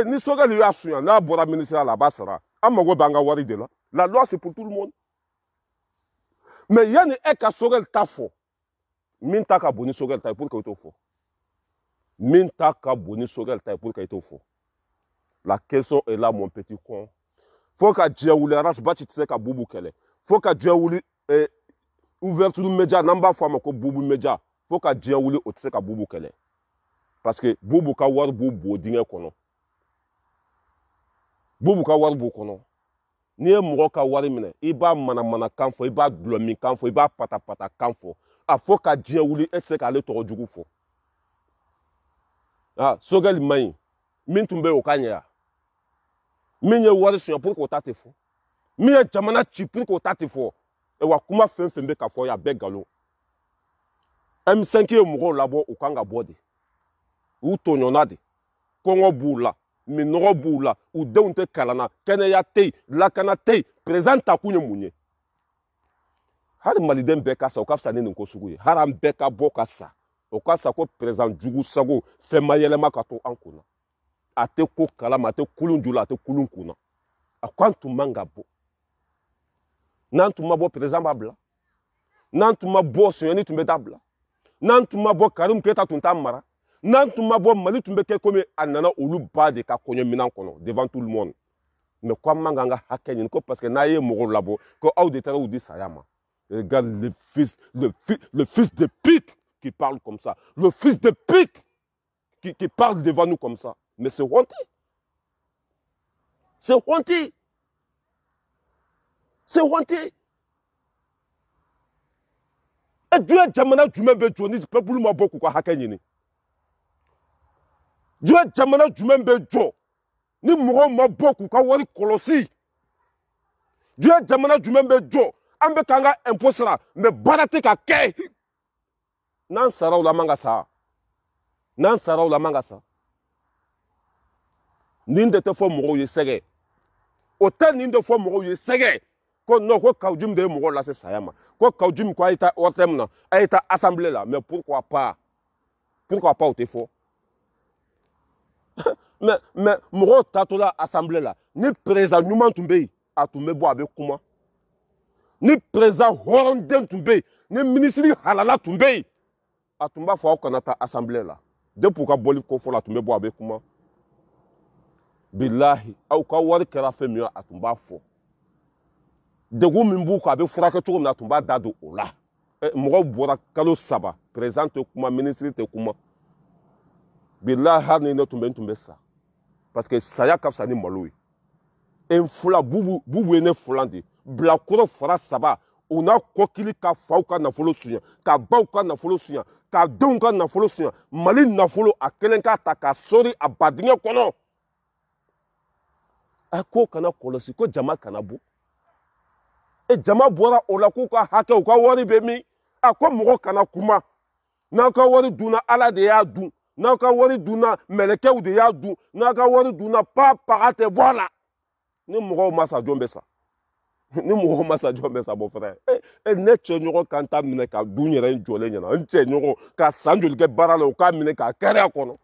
ni Sogɛl y'a suɲa n'a bɔra ministère la a b'a sara an mago b'an ka wari de la la loi c'est pour tout le monde mais yani e ka Sogɛl ta fɔ min ta ka bon ni Sogɛl ta ye pour que i t'o fɔ min ta ka bon ni Sogɛl ta ye pour que i t'o fɔ la question est là mon petit con faut ka diɲɛ wuli arasba ci tɛ se ka Bubu kɛlɛ faut ka diɲɛ wuli ouverture média n'an b'a fɔ a ma ko Bubu média faut ka diɲɛ wuli o tɛ se ka Bubu kɛlɛ parce que Bubu ka wari b'u bo dingɛ kɔnɔ Bubu ka wari b'u kɔnɔ n'i ye mɔgɔ ka wari minɛ i b'a manamana kan fɔ i b'a dulɔmi kan fɔ i b'a patapata kan fɔ a faut ka diɲɛ wuli e tɛ se k'ale tɔgɔ jugu fɔ Sogɛl man ɲi min tun bɛ yen o ka ɲɛ ya min ye wari suɲɛ pour k'o ta tɛ fɔ min ye jamana ci pour k'o ta tɛ fɔ wa kuma fɛn fɛn bɛ ka fɔ a bɛɛ nkalon M5 ye mɔgɔw labɔ u kan ka bɔ de u tɔɲɔna de kɔngɔ b'u la minɔgɔ b'u la u denw tɛ kalan na kɛnɛya tɛ yen lakana tɛ yen président takun ye mun ye hali maliden bɛɛ ka sa o ka fisa ni nin ko sugu ye hali an bɛɛ ka bɔ ka sa o ka sa ko président jugu sago fɛn ma yɛlɛma ka to an kunna a tɛ ko kalama a tɛ kulun ju la a tɛ kulun kunna a ko an tun man ka bɔ n'an tun ma bɔ président b'a bila n'an tun ma bɔ sonyɛni tun bɛ dabila n'an tun ma bɔ Karim Keita tun t'a mara n'an tun ma bɔ Mali tun bɛ kɛ komi a nana olu ba de ka kɔɲɔminan kɔnɔ devant tout le monde mais ko an man kan ka hakɛ ɲini ko parce que n'a ye mɔgɔw labɔ ko aw de taara u di saya ma regarde le fils de pute qui parle comme ça le fils de pute qui parle devant nous comme ça mais c'est honteux c'est honteux c'est honteux et Dieu jamana jumɛn bɛ jɔ ni peuple ma bɔ k'u ka hakɛ ɲini Dieu jamana jumɛn bɛ jɔ ni mɔgɔw ma bɔ k'u ka wari kɔlɔsi Dieu jamana jumɛn bɛ jɔ an bɛ k'an ka impôt sara mais baara tɛ ka kɛ n'an sara o la an man ka sa n'an sara o la an man ka sa nin de tɛ fɔ mɔgɔw ye sɛgɛ o tɛ nin de fɔ mɔgɔw ye sɛgɛ ko non ko Kawujim de ye mɔgɔw lase saya ma ko Kawujim ko a ye taa ORTM na a ye taa assemblée la mais pourquoi pas o tɛ fɔ mais mɔgɔw taatɔla assemblée la ni président ɲuman tun bɛ yen a tun bɛ bɔ a bɛ kuma ni président hɔrɔnden tun bɛ yen ni ministre halala tun bɛ yen a tun b'a fɔ aw kana taa assemblée la depuis u ka bɔli ko fɔlɔ a tun bɛ bɔ a bɛ kuma bilahi aw ka wari kɛra fɛn min ye a tun b'a fɔ degun min b'u kan a bɛ furakɛ cogo min na a tun b'a da don o la mɔgɔw bɔra kalo 3 président tɛ kuma ministre tɛ kuma bilahi hali ni ne tun bɛ n tun bɛ sa parce que saya ka fisa ni malo ye n fula Bubu ye ne fulan de bilakoro fara 3 u n'a kɔkili ka faw ka nafolo suɲɛ ka baw ka nafolo suɲɛ ka denw ka nafolo suɲɛ Mali nafolo a kelen k'a ta ka sori a badingɛ kɔnɔ a ko kana kɔlɔsi ko jama kana bɔ jama bɔra o la k'u ka hakɛ u ka wari bɛ min a ko mɔgɔ kana kuma n'aw ka wari dunna Ala de y'a dun n'aw ka wari dunna mɛlɛkɛw de y'a dun n'aw ka wari dunna paga tɛ bɔ a la ni mɔgɔw ma sa jɔn bɛ sa ni mɔgɔw ma sa jɔn bɛ sa mon frère ne cɛ ɲɔgɔn kan t'a minɛ ka dun yɛrɛ n jɔlen ɲɛna n cɛ ɲɔgɔn ka san joli kɛ baara la o k'a minɛ k'a kɛrɛ a kɔnɔ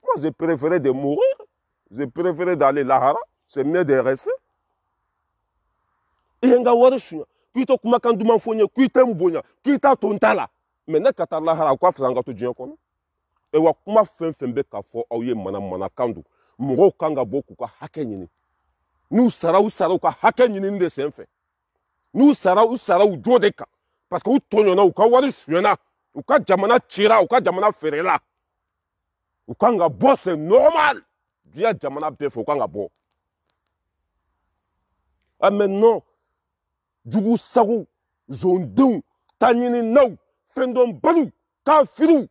moi j'ai préféré de mourir j'ai préféré d'aller lahara c'est mieux de rester i ye n ka wari suɲɛ k'i tɛ kumakan duman fɔ n ye k'i tɛ n bonya k'i t'a to n ta la mais ne ka taa lahara o ka fisa n ka to diɲɛ kɔnɔ wa kuma fɛn fɛn bɛ ka fɔ aw ye manamanakan don mɔgɔw kan ka bɔ k'u ka hakɛ ɲini n'u sara u ka hakɛ ɲinini de senfɛ n'u sara u jo de kan parce que u tɔɲɔna u ka wari suɲɛna u ka jamana cira u ka jamana feerela u kan ka bɔ c'est normal diɲɛ jamana bɛɛ fɛ u kan ka bɔ ah mais non jugu sago zondenw taɲininaw fɛndɔnbaliw kafiriw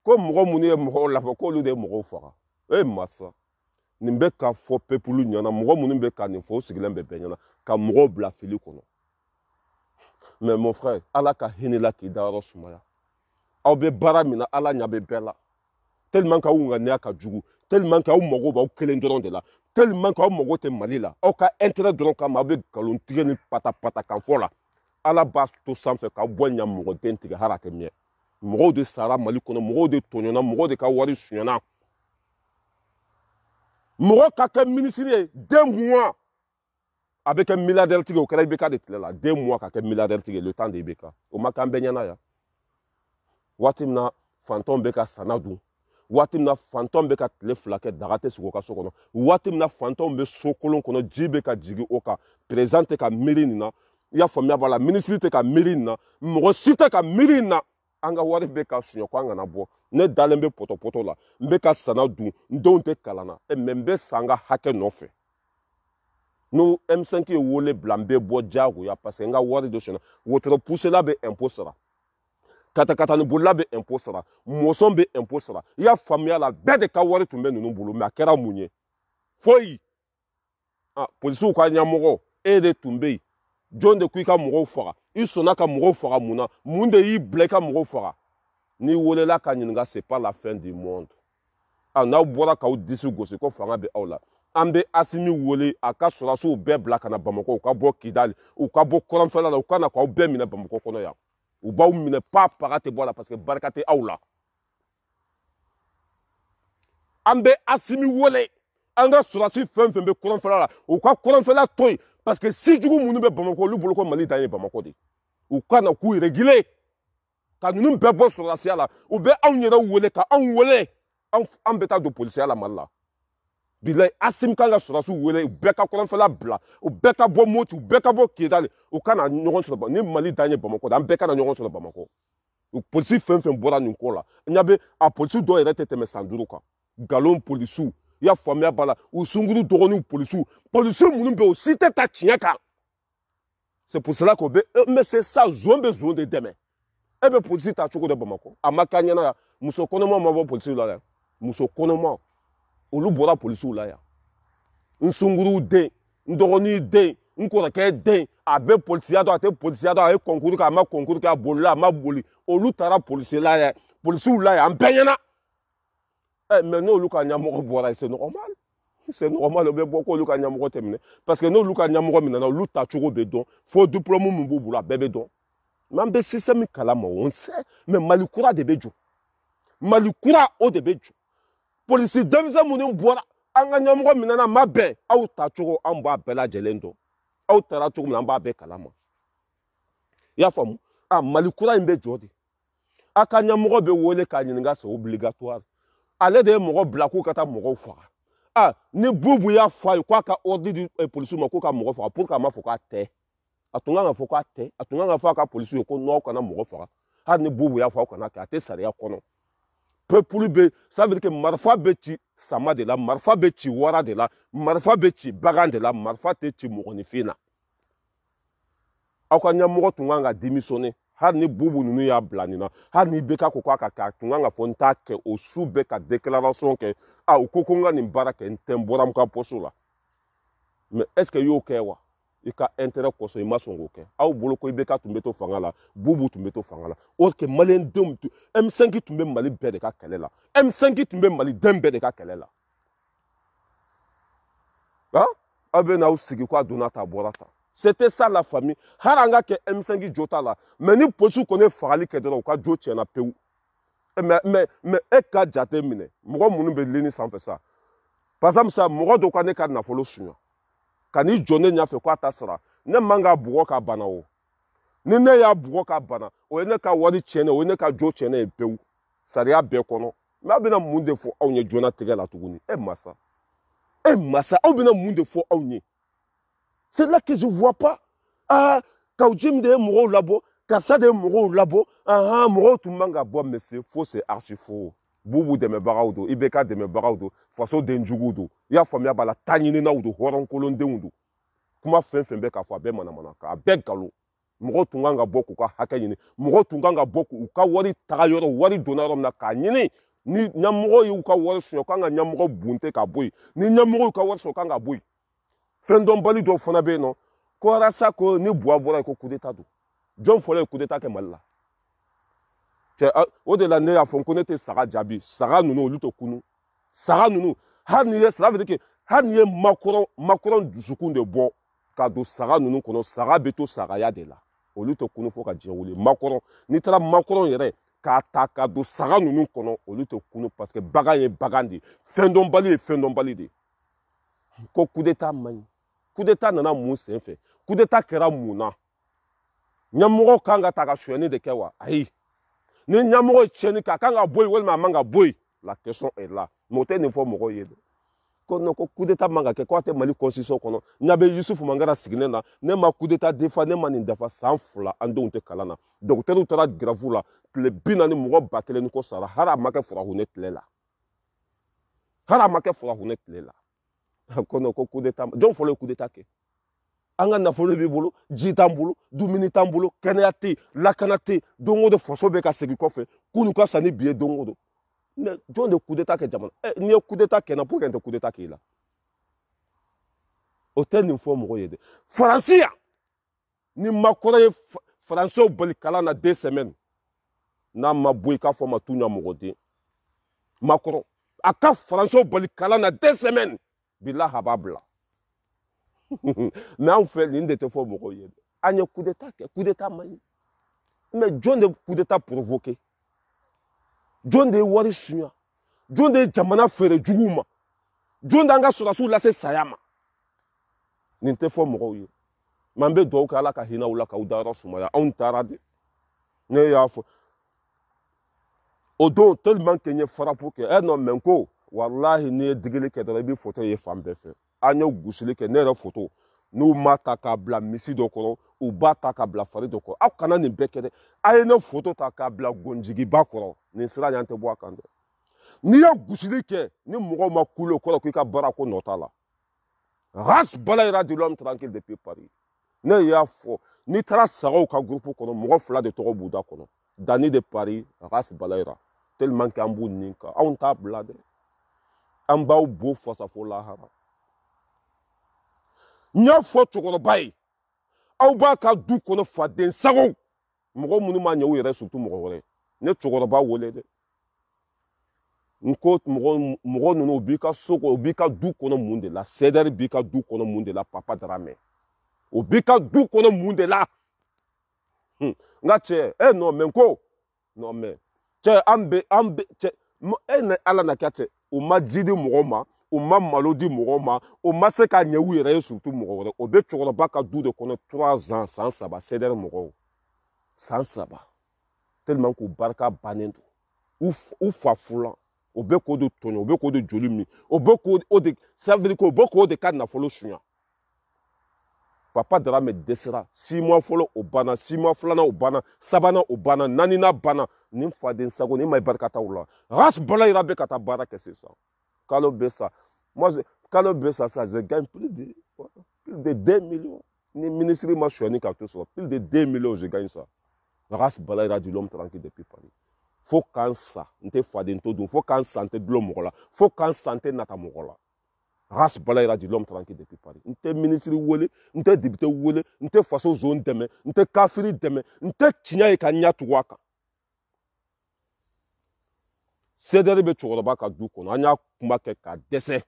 ko mɔgɔ minnu ye mɔgɔw lafɔ k'olu de ye mɔgɔw faga masa nin bɛ ka fɔ pepulu ɲɛna mɔgɔ minnu bɛ ka nin fɔ o sigilen bɛ bɛɛ ɲɛna ka mɔgɔw bila fili kɔnɔ mais mon frère ala ka hinɛ la k'i dayɔrɔ sumaya aw bɛ baara min na ala ɲɛ bɛ bɛɛ la tellement que aw ŋaniya ka jugu tellement que aw mago b'aw kelen dɔrɔn de la tellement que aw mago tɛ mali la aw ka intérêt dɔrɔn kama aw bɛ nkalon tigɛ ni patapata kan fɔ la ala b'a to sanfɛ k'aw bɔ ɲɛ mɔgɔden tigɛ hali a tɛ mɛn mɔgɔw de sara mali kɔnɔ mɔgɔw de tɔɲɔna mɔgɔw de ka wari suɲɛna mɔgɔ ka kɛ minisiri ye 2 mois a bɛ kɛ milliardaire tigi o kɛra IBK de tile la 2 mois ka kɛ milliardaire tigi le temps de IBK o ma k'an bɛɛ ɲɛna yan waati min na fantanw bɛ ka sana dun waati min na fantanw bɛ ka tile 2 kɛ daga tɛ sigi o ka so kɔnɔ waati min na fantanw bɛ so kolon kɔnɔ ji bɛ ka jigin o kan président tɛ ka miiri nin na i y'a faamuya b'a la ministre tɛ ka miiri nin na mɔgɔ si tɛ ka miiri nin na an ka wari bɛ ka suɲɛ ko an kana bɔ ne dalen bɛ pɔtɔpɔtɔ la n bɛ ka sana dun n denw tɛ kalan na mais n bɛ san n ka hakɛ nɔfɛ n'o M5 ye wele bila n bɛ bɔ diyagoya parce que n ka wari dɔ suɲɛna wotoro pusela bɛ impôt sara katakatani bolila bɛ impôt sara mɔsɔn bɛ impôt sara i y'a faamuya la bɛɛ de ka wari tun bɛ ninnu bolo mais a kɛra mun ye foyi polisiw ka ɲɛmɔgɔ e de tun bɛ yen jɔn de ko i ka mɔgɔw faga i sɔnna ka mɔgɔw faga mun na mun de y'i bila i ka mɔgɔw faga n'i welela ka ɲininka c'est pas la fin du monde n'aw bɔra k'aw disi gosi ko fanga bɛ aw la an bɛ Asimi wele a ka sɔrɔdasiw bɛɛ bila ka na Bamakɔ u ka bɔ Kidali u ka bɔ kɔrɔnfɛla la u ka na k'aw bɛɛ minɛ Bamakɔ kɔnɔ yan u b'aw minɛ paga tɛ bɔ a la parce que barika tɛ aw la an bɛ Asimi wele an ka sɔrɔdasi fɛn fɛn bɛ kɔrɔnfɛla la u ka kɔrɔnfɛla to yen parce que sijugu minnu bɛ Bamakɔ olu bolo ko Mali dan ye Bamakɔ de u ka na k'u réguler ka ninnu bɛɛ bɔ sɔrɔdasiya la u bɛ anw yɛrɛ wele ka anw wele an bɛ taa don polisiya la Mali la bilayi Asimi kan ka sɔrɔdasiw wele u bɛɛ ka kɔrɔnfɛla bila u bɛɛ ka bɔ Moti u bɛɛ ka bɔ Kidali u ka na ɲɔgɔn sɔrɔ ni Mali dan ye Bamakɔ de an bɛɛ ka na ɲɔgɔn sɔrɔ Bamakɔ polisi fɛn fɛn bɔra nin ko la n ɲa bɛ a polisi dɔw yɛrɛ tɛ tɛmɛ san 5 kan galon polisiw i y'a faamuya b'a la u sunkuru dɔgɔninw polisiw minnu bɛ yen o si tɛ ta tiɲɛ kan c'est pour cela qu'on bɛ mais c'est ça zon bɛ zon de dɛmɛ e bɛ polisi ta cogo de Bamakɔ a ma k'a ɲɛna yan muso kɔnɔmaw ma bɔ polisiw la yan muso kɔnɔmaw olu bɔra polisiw la yan n sunkuruw den n dɔgɔnin den n kɔrɔkɛ den a bɛ polisiya dɔn a tɛ polisiya dɔn a ye concours kɛ a ma concours kɛ a bolila a ma boli olu taara polisiw la yan an bɛɛ ɲɛna mais n'olu ka ɲɛmɔgɔ bɔra c'est normal o bɛ bɔ k'olu ka ɲɛmɔgɔ tɛ minɛ parce que n'olu ka ɲɛmɔgɔ minɛna olu tacogo bɛ dɔn fo diplôme min b'u bolo a bɛɛ bɛ dɔn mais an bɛ système kalama on sait mais Mali kura de bɛ jɔ Mali kura o de bɛ jɔ polisi denmisɛn minnu bɔra an ka ɲɛmɔgɔ minɛna ma bɛn aw tacogo an b'a bɛɛ lajɛlen dɔn aw taara cogo min na an b'a bɛɛ kalama i y'a faamu Mali kura in bɛ jɔ de a ka ɲɛmɔgɔ bɛ wele k'a ɲininka c'est obligatoire ale de ye mɔgɔ bila k'u ka taa mɔgɔw faga ni bubu y'a fɔ a ye k'a ka ordre di polisiw ma k'u ka mɔgɔ faga pour que a ma fɔ k'a tɛ a tun kan ka fɔ k'a tɛ a tun kan ka fɔ a ka polisiw ye ko n'aw kana mɔgɔ faga hali ni bubu y'a fɔ aw kana kɛ a tɛ sariya kɔnɔ peuple bɛ ça veut dire que marifa bɛ ci sama de la marifa bɛ ci wara de la marifa bɛ ci bagan de la marifa tɛ ci mɔgɔninfin na aw ka ɲɛmɔgɔ tun kan ka démissionner hali ni bubu ninnu y'a bila nin na hali ni IBK ko k'a ka kɛ a tun kan ka fɔ n t'a kɛ o su bɛɛ ka déclaration kɛ u ko n ka nin baara kɛ n tɛ n bɔra n ka poste la mais est ce que i y'o kɛ wa i ka intérêt kɔsɔn i ma sɔn k'o kɛ aw bolo ko IBK tun bɛ to fanga la bubu tun bɛ to fanga la or que maliyɛndenw M5 tun bɛ Mali bɛɛ de ka kɛlɛ la M5 tun bɛ maliden bɛɛ de ka kɛlɛ la aw bɛ n'aw sigi ko a donna ta a bɔra ta c'était ça la famille hali an ka kɛ M5 jo t'a la mais ni polisiw kɔni ye fagali kɛ dɔrɔn u ka jo tiɲɛna pewu mais e ka jate minɛ mɔgɔ minnu bɛ lini sanfɛ sa par exemple sa mɔgɔ dɔw ka ne ka nafolo suɲɛ ka n'i jɔ ne ɲɛfɛ k'a ta sara ne man ka bugɔ ka bana o ni ne y'a bugɔ ka bana o ye ne ka wari tiɲɛnen o ye ne ka jo tiɲɛnen ye pewu sariya bɛɛ kɔnɔ mais aw bɛna mun de fɔ anw ye jonatigɛ la tuguni masa aw bɛna mun de fɔ anw ye c'est là que je vois pas k'aw jim de ye mɔgɔw labɔ karisa de mɔgɔw labɔ mɔgɔw tun man ka bɔ mais c'est faux, c'est archi faux. Bubu dɛmɛbagaw don, IBK dɛmɛbagaw don, faso denjuguw don, i y'a faamuya b'a la taa ɲininaw don, hɔrɔnkolondenw don. Kuma fɛn fɛn bɛ k'a fɔ a bɛɛ manamana k'a bɛɛ nkalon. Mɔgɔw tun kan ka bɔ k'u ka hakɛ ɲini, mɔgɔw tun kan ka bɔ k'u ka wari taga yɔrɔ, wari donna yɔrɔ min na k'a ɲini. Ni ɲɛmɔgɔ y'u ka wari sɔrɔ, u kan ka ɲɛmɔgɔ bunte ka bɔ yen. Ni ɲɛmɔgɔ y'u ka wari sɔrɔ, u kan ka bɔ yen. Fɛn dɔnbali dɔw fana bɛ yen nɔ, ko walasa ko ni Buwa bɔra yen ko coup d'état don. Jɔn fɔlɔ ye coup d'état kɛ Mali la? O de la ne y'a fɔ ko ne tɛ saga jaabi, saga ninnu olu tɛ kunu. Saga ninnu hali ni ye ça veut dire que hali ni ye Macron dusukun de bɔ ka don saga ninnu kɔnɔ, saga bɛ to sagaya de la. Olu tɛ kunu fo ka diɲɛ wuli. Macron n'i taara Macron yɛrɛ k'a ta ka don saga ninnu kɔnɔ, olu tɛ kunu parce que bagan ye bagan de ye, fɛn dɔnbali ye fɛn dɔnbali de ye. Ko coup d'état man ɲi. Coup d'état nana mun sen fɛ? Coup d'état kɛra mun na? Ɲɛmɔgɔ kan ka ta ka sonyɛni de kɛ wa? Ayi. Ni ɲɛmɔgɔ ye tiɲɛni kɛ, a kan ka bɔ yen walima a man ka bɔ yen. La question est là. Mais o tɛ nin fɔ mɔgɔw ye dɛ. Ko non, ko coup d'état man ka kɛ, ko a tɛ Mali constitution kɔnɔ. Ɲa bɛ Yusufu Mangara sigilen na, ne ma coup d'état defa, ne ma nin dafa san 2 an denw tɛ kalan na. Docteur taara grève la, tile 40 mɔgɔ 1000 ni kɔ sara, hali a ma kɛ furahunɛ tile la. Hali a ma kɛ furahunɛ tile la. Ko non, ko coup d'état, jɔn fɔlɔ ye coup d'état kɛ? An ka nafolo b'i bolo, ji t'an bolo, dumuni t'an bolo, kɛnɛya tɛ yen, lakana tɛ yen, don o don faso bɛ ka segin kɔfɛ, kunu ka sa ni bi ye don o don. Mais jɔn de coup d'état kɛ jamana? N'i ye coup d'état kɛ na, pourquoi n tɛ coup d'état k'i la? O tɛ nin fɔ mɔgɔw ye dɛ. Faransi yan, ni Macron ye Faransɛw bali kalan na 2 semaines, n'a ma bɔ i k'a fɔ ma tu ɲɛmɔgɔden. Macron, a ka Faransɛw bali kalan na 2 semaines, bilahi a b'a bila. Mais anw fɛ nin de tɛ fɔ mɔgɔw ye dɛ. An ye coup d'état kɛ, coup d'état man ɲi. Mais jɔn de coup d'état provoqué? Jɔn de ye wari suɲa? Jɔn de ye jamana feere juguw ma? Jɔn de an ka sɔrɔdasiw lase saya ma? Nin tɛ fɔ mɔgɔw ye. Mais an bɛ dugawu kɛ Ala ka hinɛ aw la k'aw dayɔrɔ sumaya. Anw taara de. Ne y'a fɔ. O don tellement que n ye frappe kɛ. Non mais n ko walahi n'i ye digili kɛ dɔrɔn i bɛ photo ye fan bɛɛ fɛ. An ye gosili kɛ, ne yɛrɛ photo. N'u ma ta k'a bila misi dɔ kɔrɔ, u b'a ta k'a bila fari dɔ kɔrɔ. Aw kana nin bɛɛ kɛ dɛ. A ye ne photo ta k'a bila gonjigiba kɔrɔ. Nin sira ɲɛ tɛ bɔ a kan dɛ. N'i ye gosili kɛ, ni mɔgɔw ma kule o kɔrɔ k'i ka baara ko nɔ t'a la. Race balayera de l'homme tranquille depuis Paris. Ne y'a fɔ, n'i taara sagaw ka groupe kɔnɔ, mɔgɔ 2 de tɔgɔ b'u da kɔnɔ. Dani de Paris, race balayera. Tellement que an b'u nin kan. Anw t'a bila dɛ. An b'aw bo fasa fo lahara. N y'a fɔ cɛkɔrɔba ye, aw b'a ka du kɔnɔ faden sagaw. Mɔgɔ minnu ma ɲɛ u yɛrɛ surtout mɔgɔ wɛrɛ. Ne cɛkɔrɔba wele dɛ. N ko mɔgɔ ninnu u b'i ka so kɔnɔ, u b'i ka du kɔnɔ mun de la? CDR b'i ka du kɔnɔ mun de la? Papa Dramé. U b'i ka du kɔnɔ mun de la? N ka cɛ, non mais n ko, non mais cɛ an bɛ cɛ, ni Ala na kɛ cɛ, u ma ji di mɔgɔ ma, u ma malo di mɔgɔ ma, u ma se ka ɲɛ u yɛrɛ ye surtout mɔgɔ wɛrɛ. O bɛ cɛkɔrɔba ka du de kɔnɔ 3 ans, san 3, CDR mɔgɔw. San 3. Tellement k'u barika bannen don. U fa fulan. O bɛ k'o de tɔɲɔ, o bɛ k'o de joli min, o bɛ k'o de, ça veut dire o bɛ k'o de ka nafolo suɲa. Papa Dramé dɛsɛra. 6 mois fɔlɔ o banna, 6 mois filanan o banna, sabanan o banna, naaninan banna. Nin faden sago, ni ma barika ta o la. Race balayera bɛ ka taa baara kɛ sisan. Kalo bɛ sa. Moi, kalo bɛ sa, je gagne plus de 2 millions. Ni ministre ma sonyani ka to sɔrɔ, plus de 2 millions je gagne ça. Race balayera de l'homme tranquille depuis Paris. Fo k'an sa, n tɛ faden to dun, fo k'an sa n tɛ dulon mɔgɔ la, fo k'an sa n tɛ nata mɔgɔ la. Race balayera de l'homme tranquille depuis Paris. N tɛ ministre wele, n tɛ député wele, n tɛ faso zone dɛmɛ, n tɛ kafiri dɛmɛ, n tɛ tiɲɛ ye ka ɲɛ tugu a kan. CDR bɛ cɛkɔrɔba ka du kɔnɔ, an y'a kuma kɛ ka dɛsɛ.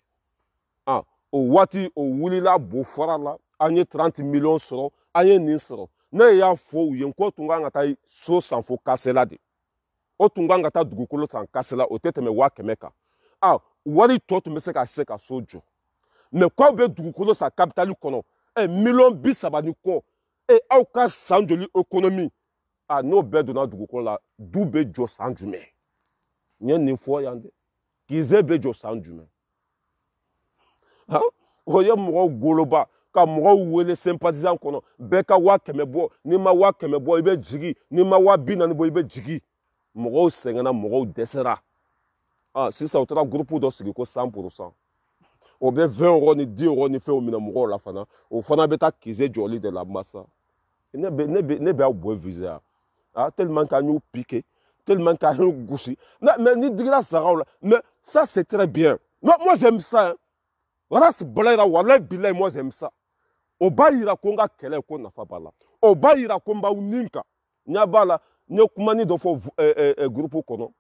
O waati o wulila Bofara la, an ye 30 millions sɔrɔ, an ye nin sɔrɔ. Ne y'a fɔ u ye, n ko tun kan ka taa so san fo Kasela de. O tun kan ka taa dugukolo san Kasela, o tɛ tɛmɛ 500 kan. Wari tɔ tun bɛ se ka so jɔ. Mais k'aw bɛ dugukolo san capitale kɔnɔ, million 30 ni kɔ, aw ka san joli économie. N'o bɛɛ donna dugukolo la, du bɛ jɔ san jumɛn? N ye nin fɔ yan dɛ. Kize bɛ jɔ san jumɛn? O ye mɔgɔw goloba. ka mɔgɔw wele sympathisant kɔnɔ bɛɛ ka 100 bɔ n'i ma 100 bɔ i bɛ jigi n'i ma 40 bɔ i bɛ jigi mɔgɔw sɛgɛnna mɔgɔw dɛsɛra sisan u taara groupe dɔ sigi ko 100%. O bɛ 20 euros ni 10 euros ni fɛnw minɛ mɔgɔw la fana o fana bɛ taa kisɛ jɔli de la masa ne bɛ aw bɔ viser tellement qu'an y'u piqué tellement qu'an y'u goussi mais ni digira sagaw la mais ça c'est très bien moi j'aime ça hein. Ras Balayra wallahi billahi moi j'aime ça o b'a yira ko n ka kɛlɛ ko nafa b'a la o b'a yira ko n b'aw nin kan ɲa b'a la n ye kumani dɔ fɔ groupe kɔnɔ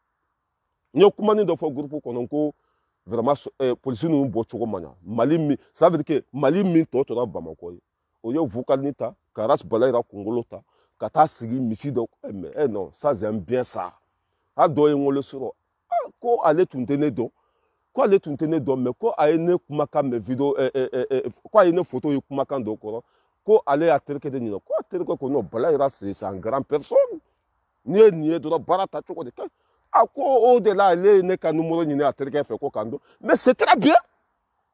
n ye kumani dɔ fɔ groupe kɔnɔ ko vraiment polisi ninnu bɔ cogo man ɲa Mali min ça veut dire que Mali min tɔ tora Bamakɔ ye o ye vocal ta ka Ras Balayra kunkolo ta ka taa sigi misi dɔ mais non ça j'aime bien ça a dɔ ye n wele sɔrɔ ko ale tun tɛ ne dɔn ko ale tun tɛ ne dɔn mais ko a ye ne kumakan mɛn video ko a ye ne photo ye kumakan dɔ kɔrɔ ko ale y'a terikɛ de ɲininka ko a terikɛ ko non Balayra c'est un grand personne n'i ye nin ye dɔrɔn baara ta cogo de kaɲi ko o de la ale ye ne ka numéro ɲini a terikɛ fɛ ko k'an dɔn mais c'est très bien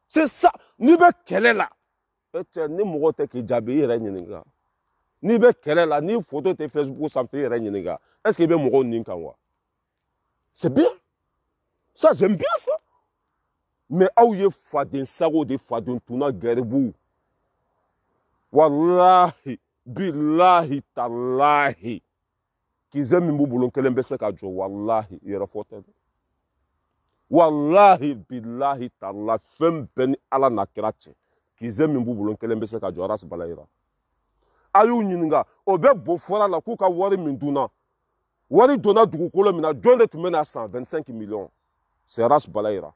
c'est ça n'i bɛ kɛlɛ la cɛ ni mɔgɔ tɛ k'i jaabi i yɛrɛ ɲininka n'i bɛ kɛlɛ la ni photo tɛ Facebook sanfɛ i yɛrɛ ɲininka est-ce que i bɛ mɔgɔw nin kan wa c'est bien ça j'aime bien ça mais aw ye faden sago de faden tuna gɛribu wallahi billahi talahi kisɛ min b'u bolo kelen bɛ se ka jɔ wallahi yɛrɛ fɔ tɛ wallahi billahi talahi fɛn bɛɛ ni ala n'a kɛra cɛ kisɛ min b'u bolo kelen bɛ se ka jɔ Ras Balayra a y'u ɲininka o bɛ bo fɔra la k'u ka wari min dunna wari donna dugukolo min na jɔn de tun bɛ na san 25 millions c'est Ras Balayra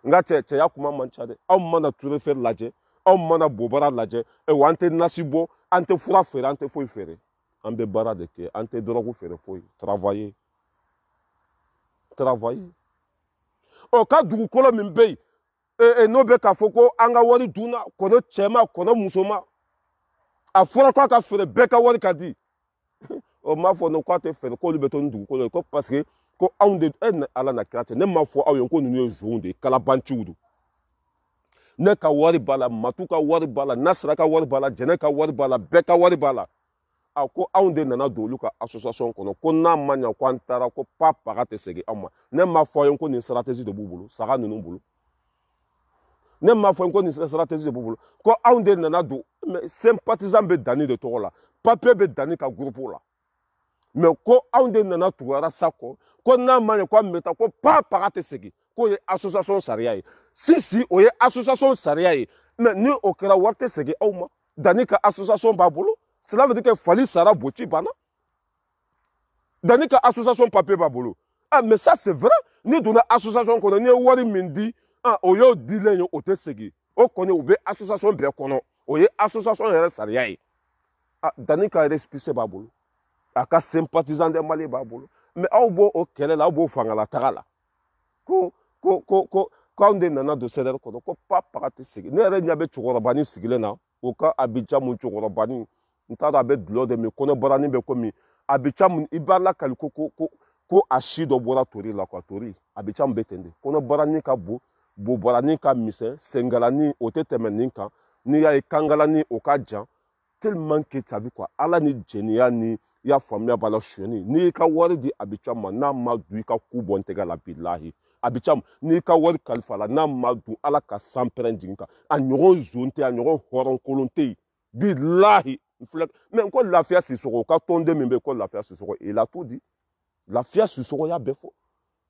nka cɛya kuma man ca dɛ aw mana turefɛri lajɛ aw mana bobara lajɛ wa an tɛ nasi bɔ an tɛ fura feere an tɛ foyi feere an bɛ baara de kɛ an tɛ dɔrɔgu feere foyi travailler ka dugukolo min bɛ yen n'o bɛ k'a fɔ ko an ka wari dunna kɔnɔ cɛma kɔnɔ musoma a fɔra k'a ka feere bɛɛ ka wari ka di o m'a fɔ no k'a tɛ feere k'olu bɛ to ni dugukolo ye ko parce que ko anw de ni ala na kira cɛ ne m'a fɔ aw ye ko ninnu ye zonw de ye kalabanciw don ne ka wari b'a la matu ka wari b'a la nasira ka wari b'a la jɛnɛ ka wari b'a la bɛɛ ka wari b'a la ko anw de nana don olu ka association kɔnɔ ko n'a ma ɲa ko an taara ko paga tɛ segin anw ma ne m'a fɔ aw ye ko nin stratégie de b'u bolo saga ninnu bolo ne m'a fɔ ko nin stratégie de b'u bolo ko anw de nana don mais sympathisant bɛ danni de tɔgɔ la papier bɛ danni ka groupe la mais ko anw de nana tugura sa kɔ ko n'a ma ɲɛ ko an bɛ taa ko paga tɛ segin k'o ye association sariya ye si o ye association sariya ye mais ni o kɛra wari tɛ segin aw ma danni ka association b'a bolo cela veut dire que Fali Sara Boci banna danni ka association papier b'a bolo mais ça c'est vrai ni donna association kɔnɔ ni ye wari min di o y'o dilen ye o tɛ segin o kɔni o bɛ association bɛɛ kɔnɔ o ye association yɛrɛ sariya ye danni ka récépissé b'a bolo a ka sympathisant des Mali b'a bolo mais aw b'o o kɛlɛ la aw b'o fangalataga la ko anw de nana don CDR kɔnɔ ko paga tɛ segin ne yɛrɛ ɲɛ bɛ cɛkɔrɔbanin sigilen na o ka Abidjan mun cɛkɔrɔbanin n t'a dɔn a bɛ dulɔ de min kɔnɔbaranin bɛ komi Abidjan mun i b'a lakali ko a si dɔ bɔra tori la quoi tori Abidjan mun bɛ ten de kɔnɔbaranin ka bon bobaranin ka misɛn sengalanin o tɛ tɛmɛ nin kan n'i y'a ye kangalanin o ka jan tellement que ça veut quoi ala ni jɛniya ni i y'a faamuya b'a la suyɛni n'i y'i ka wari di Abidjan ma n'a ma dun i ka ku bɔ n tɛgɛ la bilahi Abidjan n'i y'i ka wari kalifa la n'a ma dun ala ka sanpɛrɛn jigin kan a ɲɔgɔn zon tɛ a ɲɔgɔn hɔrɔnkolon tɛ yen bilahi mais ko lafiya Sisoko ka tɔnden min bɛ yen ko lafiya Sisoko il a tout dit lafiya Sisoko y'a bɛɛ fɔ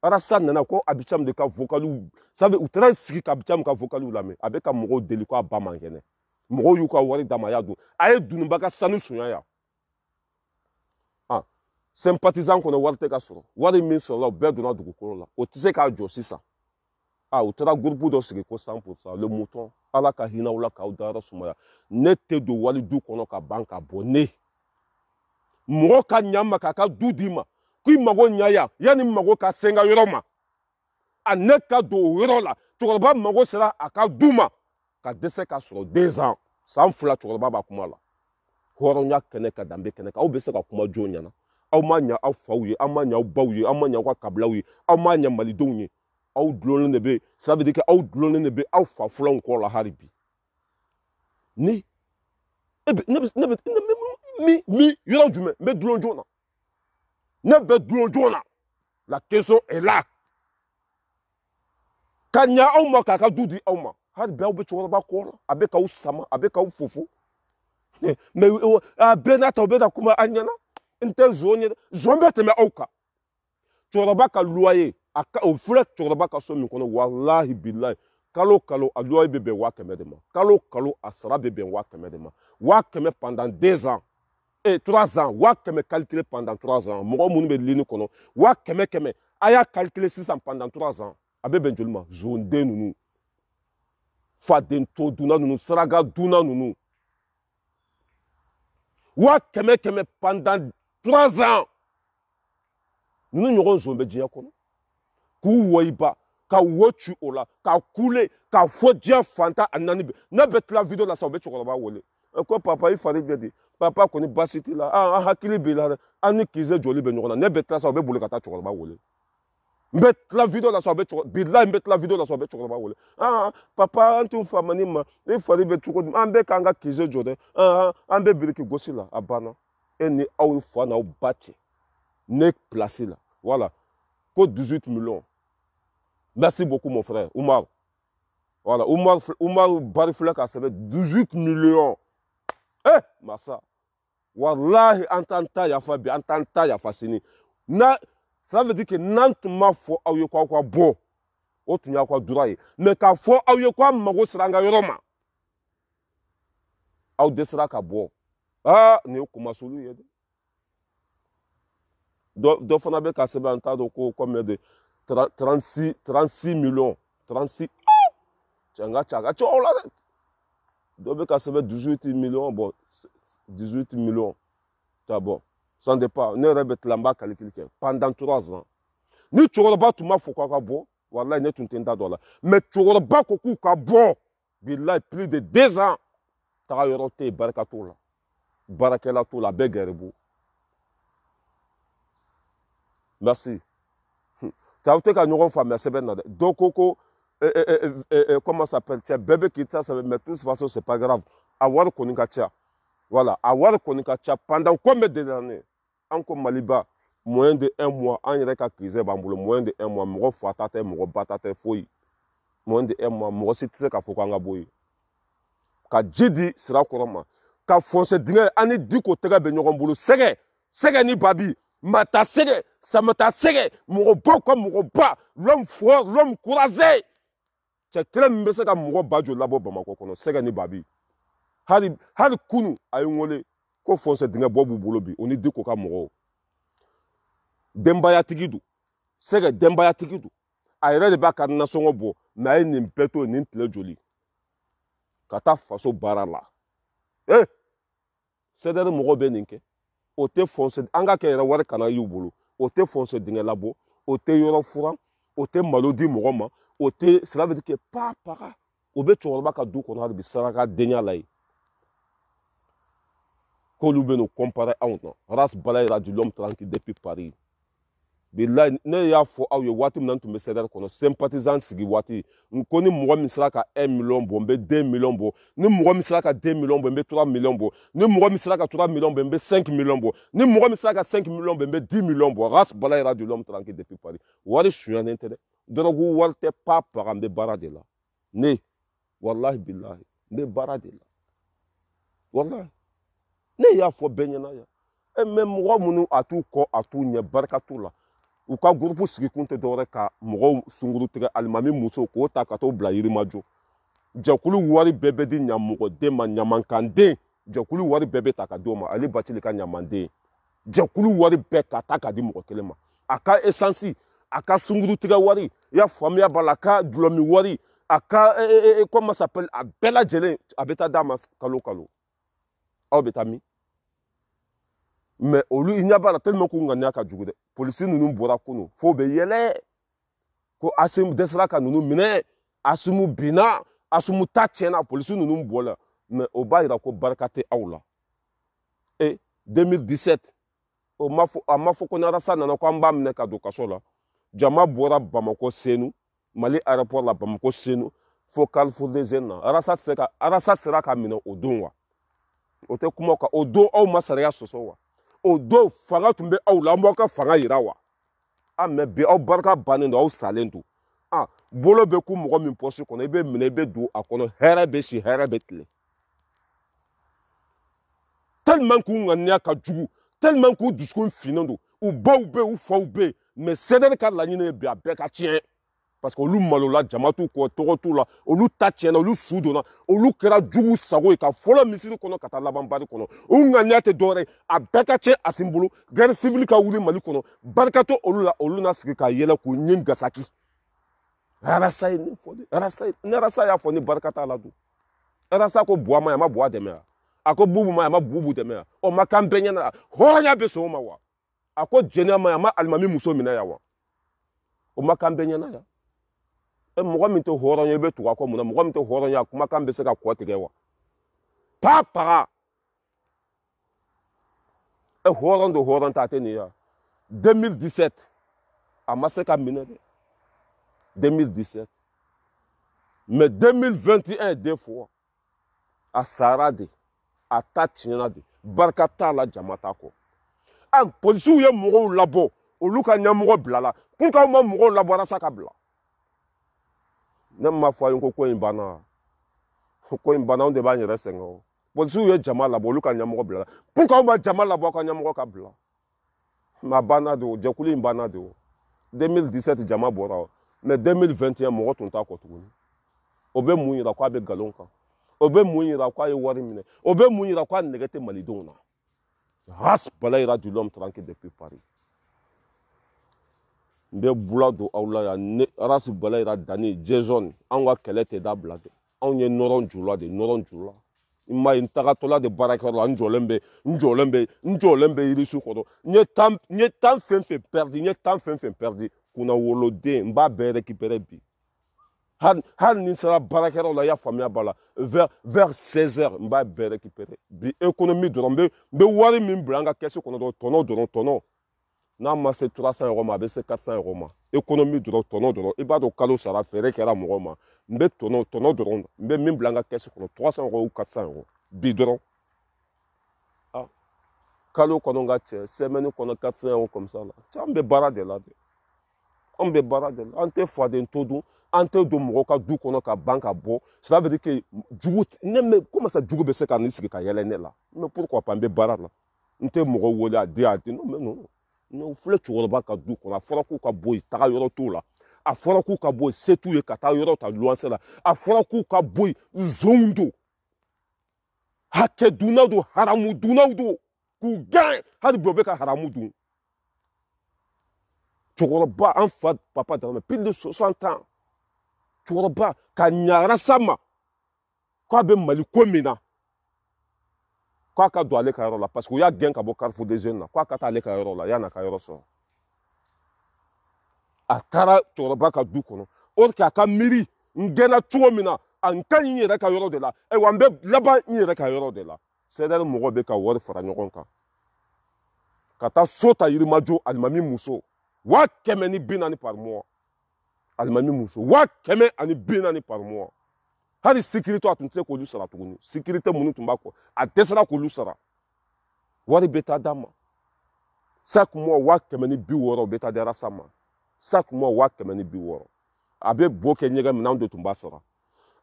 Arasa nana ko Abidjan de ka vocaliw ça veut u taara sigi ka Abidjan ka vocaliw lamɛn a bɛ ka mɔgɔw deli ko a ba man kɛnɛ mɔgɔw y'u ka wari d'a ma a y'a dun a ye dununba ka sanu sunya yan sympathisant kɔnɔ wari tɛ ka sɔrɔ wari min sɔrɔla o bɛɛ donna dugukolo la o tɛ se k'a jɔ sisan u taara groupe dɔ sigi ko 100% le mouton ala ka hinɛ aw la k'aw dayɔrɔ sumaya ne tɛ don wali du kɔnɔ ka ban ka bɔ ne mɔgɔ ka ɲa ma k'a ka du d'i ma k'i mago ɲa yan yanni mago ka se n ka yɔrɔ ma ne ka don o yɔrɔ la cɛkɔrɔba mago sera a ka du ma ka dɛsɛ ka sɔrɔ 2 ans san 2 cɛkɔrɔba b'a kuma la hɔrɔnya kɛnɛ ka danbe kɛnɛ kan aw bɛ se ka kuma jɔn ɲɛna aw ma ɲa aw faw ye aw ma ɲa aw baw ye aw ma ɲa aw ka kabilaw ye aw ma ɲa malidenw ye aw dulonnen de bɛ ça veut dire que aw dulonnen de bɛ aw fa fɔlɔw kɔ la hali bi ni mi yɔrɔ jumɛn n bɛ dulon joona ne bɛ dulon joona la question est là ka ɲa aw ma k'a ka du di aw ma hali bi aw bɛ cɛkɔrɔba kɔ la a bɛ k'aw sama a bɛ k'aw fofo mais a bɛɛ n'a ta u bɛ na kuma an ɲɛna n tɛ zon ye dɛ zon bɛ tɛmɛ aw kan cɛkɔrɔba ka loyer o filɛ cɛkɔrɔba ka so min kɔnɔ walahi bilahi kalo o kalo a loyer bɛ bɛn 500 de ma kalo o kalo a sara bɛ bɛn 500 de ma 500 pendant 2 ans et 3 ans 500 calculé pendant 3 ans mɔgɔ minnu bɛ lini kɔnɔ 500 a y'a calculé sisan pendant 3 ans a bɛ bɛn joli ma zonden ninnu faden to duna ninnu saraka duna ninnu 500 pendant 3 ans ninnu ɲɔgɔn zon bɛ diɲɛ kɔnɔ k'u wɔ i ba ka wo ci o la ka kule ka fɔ diɲɛ fantan a naani bɛɛ ne bɛ tila video la sa u bɛ cɛkɔrɔba wele ko papa i fari bɛ di papa kɔni baasi t'i la an hakili b'i la dɛ an ni kize joli bɛ ɲɔgɔn na ne bɛ tila sa u bɛ boli ka taa cɛkɔrɔba wele n bɛ tila video la sa u bɛ cɛkɔrɔba bilahi n bɛ tila video la sa u bɛ cɛkɔrɔba wele papa an t'u famani ma i fari bɛ cogo di an bɛ k'an ka kize jɔ dɛ an bɛ biriki gosi la a banna e ni aw fa n'aw ba cɛ ne place la voilà ko 18 millions. Merci beaucoup, mon frère. Oumar. Voilà. Oumar Bariflek a servi 18 millions. Eh, Massa. Wallahi, entanta yafa entanta yafa sini. Ça veut dire que nantuma fo aouye kwa bo. Otunya kwa duraye. Mais ka fo aouye kwa mago sranga yoroma. Aou desra ka bo. Ah, ne okuma solu yede. Do fana be ka sebe antado ko comme de 36 millions. 36. Tchanga. Tchola. Donc, quand ça fait 18 millions, bon, 18 millions. C'est bon. Ça dépend. Ne répète l'amba calculé. Pendant 3 ans. Ni tu regardes tout ma faut quoi bon. Voilà, ne tu n'entends pas là. Mais tu regardes beaucoup quoi bon. Billah, plus de 2 ans. Tu as yorté barakatou là. Barakelatou la begerebo. Merci. Tu as été qu'à nous faire merci ben nade. Donc comment ça s'appelle? Tiens bébé qui t'a ça mais de toute façon c'est pas grave. Avoir konikacha. Voilà, avoir konikacha pendant combien d'années? Encore Maliba moins de 1 mois en yere ka crise bambulo moins de 1 mois mo fatate mo batate foyi. Moins de 1 mois mo sitise ka fokanga boyi. Ka jidi sira koroma. Ka fonce dinga ani du ko tega be nyogon bulu sege ni babi. Mata sege, ça mata sege, mouroba comme mouroba, l'homme fort, l'homme courageux. C'est clair, mais c'est comme mouroba, je l'abo bamako kono, sege ni babi. Hari kunu ayongole, ko fonce dinga bobu bolobi, on est dit koka mouro. Dembaya tigidu, sege dembaya tigidu. Ayre de baka nasongo bo, na ni mpeto ni ntle joli. Kata faso barala. Eh, c'est de mouro beninke. O te fonce anga ke yɛrɛ wari kana y'u bolo o te fonce dingɛ labɔ o te yɔrɔ furan o te malo di mɔgɔ ma o te cela veut dire que pa paga o bɛ cɛkɔrɔba ka du kɔnɔ hali bi saraka denya la ye k'olu bɛ n'o comparer anw na race bala yira du l'homme tranquille depuis Paris bilayi ne y'a fɔ aw ye waati min na n tun bɛ CDR kɔnɔ sympathisant sigi waati ko ni mɔgɔ min sera ka 1 million bɔ n bɛ 2 millions bɔ ni mɔgɔ min sera ka 2 millions bɔ n bɛ 3 millions bɔ ni mɔgɔ min sera ka 3 millions bɔ n bɛ 5 millions bɔ ni mɔgɔ min sera ka 5 millions bɔ n bɛ 10 millions bɔ race bala yira du l'homme tranquille depuis Paris wari sonyalen tɛ dɛ dɔrɔgu wari tɛ pa paga n bɛ baara de la ne walahi bilahi n bɛ baara de la walahi ne y'a fɔ bɛɛ ɲɛna yan mais mɔgɔ minnu a t'u kɔ a t'u ɲɛ barika t'u la u ka groupe sigi kun tɛ dɔwɛrɛ ka mɔgɔw sunguru tigɛ alimami muso k'o ta ka t'o bila yirimajɔ jɛkulu wari bɛɛ bɛ di ɲamɔgɔden ma ɲamankanden jɛkulu wari bɛɛ bɛ ta ka di o ma ale bacili ka ɲamanden jɛkulu wari bɛɛ ka ta ka di mɔgɔ kelen ma a ka essence a ka sunguru tigɛ wari i y'a faamuya b'a la a ka dulɔmi wari a ka comment ça s'appelle a bɛɛ lajɛlen a bɛ taa d'a ma kalo kalo aw bɛ taa min mais olu i ɲɛ b'a la tellement k'u ŋaniya ka jugu dɛ polisi ninnu bɔra kunu fo bɛ yɛlɛ ko asimu dɛsɛra ka ninnu minɛ asimu binna asimu ta tiɲɛna polisi ninnu bɔra mais o b'a yira ko barika tɛ aw la et 2017 a ma fɔ ko ni Arasa nana ko an b'a minɛ ka don kaso la jama bɔra Bamako Senu Mali aéroport la Bamako Senu fo Carrefour-des-Jeunes na arasa sera ka minɛ o don wa o tɛ kuma kan o don aw ma sariya sɔsɔ wa o don fanga tun bɛ aw la an b'aw ka fanga yira wa mɛ bi aw barika bannen don aw salen don bolo bɛ ku mɔgɔ min pɔsi kɔnɔ i bɛ minɛ i bɛ don a kɔnɔ hɛrɛ bɛ si hɛrɛ bɛ tile tellement k'u ŋaniya ka jugu tellement k'u dusukun finnen don u baw bɛ yen u faw bɛ yen mais CDR ka laɲini ye bi a bɛɛ ka tiɲɛ parce que olu malola jama t'u kɔ tɔgɔ t'u la olu ta tiɲɛna olu su donna olu kɛra jugu sago ye ka fɔlɔ misiri kɔnɔ ka taa laban bari kɔnɔ u ŋaniya tɛ dɔwɛrɛ ye a bɛɛ ka tiɲɛ a sin bolo guerre civile ka wuli Mali kɔnɔ barika to olu la olu na sigi ka yɛlɛ k'u ɲin gasaki arasa ye nin fɔ de ni arasa y'a fɔ ni barika t'a la dun arasa ko buwa ma ye a ma buwa dɛmɛ wa a ko bubu ma ye a ma bubu dɛmɛ wa o ma kan bɛɛ ɲɛna hɔrɔnya bɛ sɔn o ma wa a ko jɛnɛya ma ye a ma alimami muso minɛ yan wa o ma kan bɛɛ ɲɛna yan mɔgɔ min tɛ hɔrɔn ye i bɛ tugu a kɔ mun na mɔgɔ min tɛ hɔrɔn ye a kumakan bɛ se ka kɔ tigɛ wa pa paga hɔrɔn don hɔrɔn ta tɛ nin ya 2017 a ma se ka minɛ dɛ 2017 mais 2021 deux fois a sara de a ta tiɲɛna de barika t'a la jama t'a kɔ polisiw ye mɔgɔw labɔ olu ka ɲɛmɔgɔ bila la pour que aw ma mɔgɔw labɔ arasa ka bila ne ma fɔ a ye ko in banna ko in banna anw de b'an yɛrɛ sɛgɛn o polisiw ye jama labɔ olu ka ɲɛmɔgɔ bila la pour que aw ma jama labɔ aw ka ɲɛmɔgɔ ka bila mais a banna de o jɛkulu in banna de o 2017 jama bɔra o mais 2021 mɔgɔ tun t'a kɔ tuguni o bɛ mun yira k'a bɛ nkalon kan o bɛ mun yira k'a ye wari minɛ o bɛ mun yira k'a nɛgɛ tɛ malidenw na race balayira du l'homme tranquille depuis Paris n bɛ bula don aw la yan ne race balayira Dani Jason anw ka kɛlɛ tɛ dabila dɛ anw ye nɔrɔ jula de nɔrɔ jula i m'a ye n tagatɔla de baarakɛyɔrɔ la n jɔlen bɛ yirisu kɔrɔ n ye temps fɛn fɛn perdu kunna woloden n b'a bɛɛ récupérer bi hali ni sera baarakɛyɔrɔ la i y'a faamuya b'a la vers 16h n b'a bɛɛ récupérer bi économie dɔrɔn n bɛ wari min bila an ka kɛsi kɔnɔ dɔrɔn tɔnɔ n'a ma se 300 € ma a bɛ se 400 € ma économie dɔrɔn tɔnɔ dɔrɔn i b'a dɔn kalo sara feere kɛra mɔgɔ ma n bɛ tɔnɔ dɔrɔn n bɛ min bila an ka kɛsi kɔnɔ 300 € ou 400 € bi dɔrɔn kalo kɔnɔ ka cɛ semaine kɔnɔ 400 € comme ça la an bɛ baara de la dɛ an bɛ baara de la an tɛ faden to dun an tɛ don mɔgɔ ka du kɔnɔ ka ban ka bɔ cela veut dire que jugu ne mɛ comment ça jugu bɛ se ka nin sigi ka yɛlɛ ne la mais pourquoi pas n bɛ baara la n tɛ mɔgɔ wele a di non non filɛ cɛkɔrɔba ka du kɔnɔ a fɔra k'u ka bɔ yen taga yɔrɔ t'u la a fɔra k'u ka bɔ yen se t'u ye ka taa yɔrɔ ta luwanse la a fɔra k'u ka bɔ yen zonw don hakɛ dunnaw don haramu dunnaw don k'u gɛn hali bi u bɛ ka haramu dun cɛkɔrɔba an fa papa Darame plus de 60 ans cɛkɔrɔba ka ɲa arasa ma k'a bɛ Mali ko min na k'a ka don ale ka yɔrɔ la parce que u y'a gɛn ka bɔ Carrefour-des-Jeunes na k'a ka taa ale ka yɔrɔ la yan'a ka yɔrɔ sɔrɔ a taara cɛkɔrɔba ka du kɔnɔ or que a ka miiri n gɛnna cogo min na n ka ɲi n yɛrɛ ka yɔrɔ de la ayiwa n bɛ laban n yɛrɛ ka yɔrɔ de la CDR mɔgɔw bɛ ka wari fara ɲɔgɔn kan ka taa so ta Yirimajɔ alimami muso 140 par mois alimami muso 140 par mois hali sécurité a tun tɛ se k'olu sara tuguni sécurité minnu tun b'a kɔ a dɛsɛra k'olu sara wari bɛ taa d'a ma chaque mois 160 u bɛ taa di arasa ma chaque mois 160 a bɛ bo kɛ ɲɛgɛn min na anw de tun b'a sara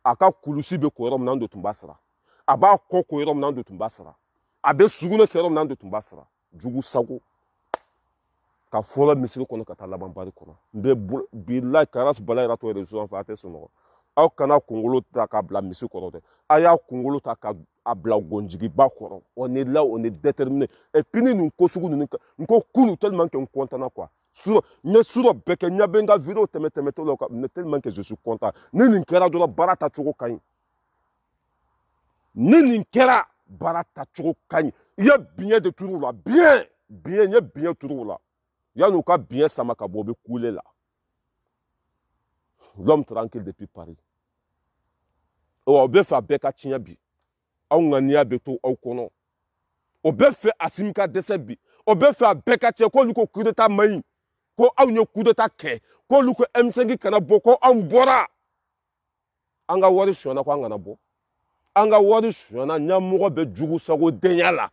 a ka kulusi bɛ ko yɔrɔ min na anw de tun b'a sara a b'a kɔ ko yɔrɔ min na anw de tun b'a sara a bɛ sugunɛ kɛ yɔrɔ min na anw de tun b'a sara jugu sago ka fɔlɔ misiri kɔnɔ ka taa laban bari kɔnɔ n bɛ bilahi ka race balayira to réseau sanfɛ a tɛ sunɔgɔ aw kana kunkolo ta k'a bila misi kɔrɔ dɛ a y'a kunkolo ta ka bila gonjigiba kɔrɔ on est là on est déterminé et puis ni nin ko sugu ninnu n ko kunu tellement que n content quoi n ye sura bɛɛ kɛ n ɲɛ bɛ n ka vidéo tɛmɛtɔ la tellement que je suis content ni nin kɛra dɔrɔn baara tacogo ka ɲi ni nin kɛra baara tacogo ka ɲi i ye biɲɛ de turu la biɲɛ n ye biɲɛ turu la yan'u ka biɲɛ sama ka bɔ u bɛ kule la l'homme tranquille depuis Paris o bɛ fɛ a bɛɛ ka tiɲɛ bi aw ŋaniya bɛ to aw kɔnɔ o bɛ fɛ Asimi ka dɛsɛ bi o bɛ fɛ a bɛɛ ka tiɲɛ k'olu ko coup d'état man ɲi ko aw ye coup d'état kɛ k'olu ko M5 kana bɔ ko anw bɔra anga wari suyana ko anga na bo anga wari suyana nyamugo be jugu sago denyala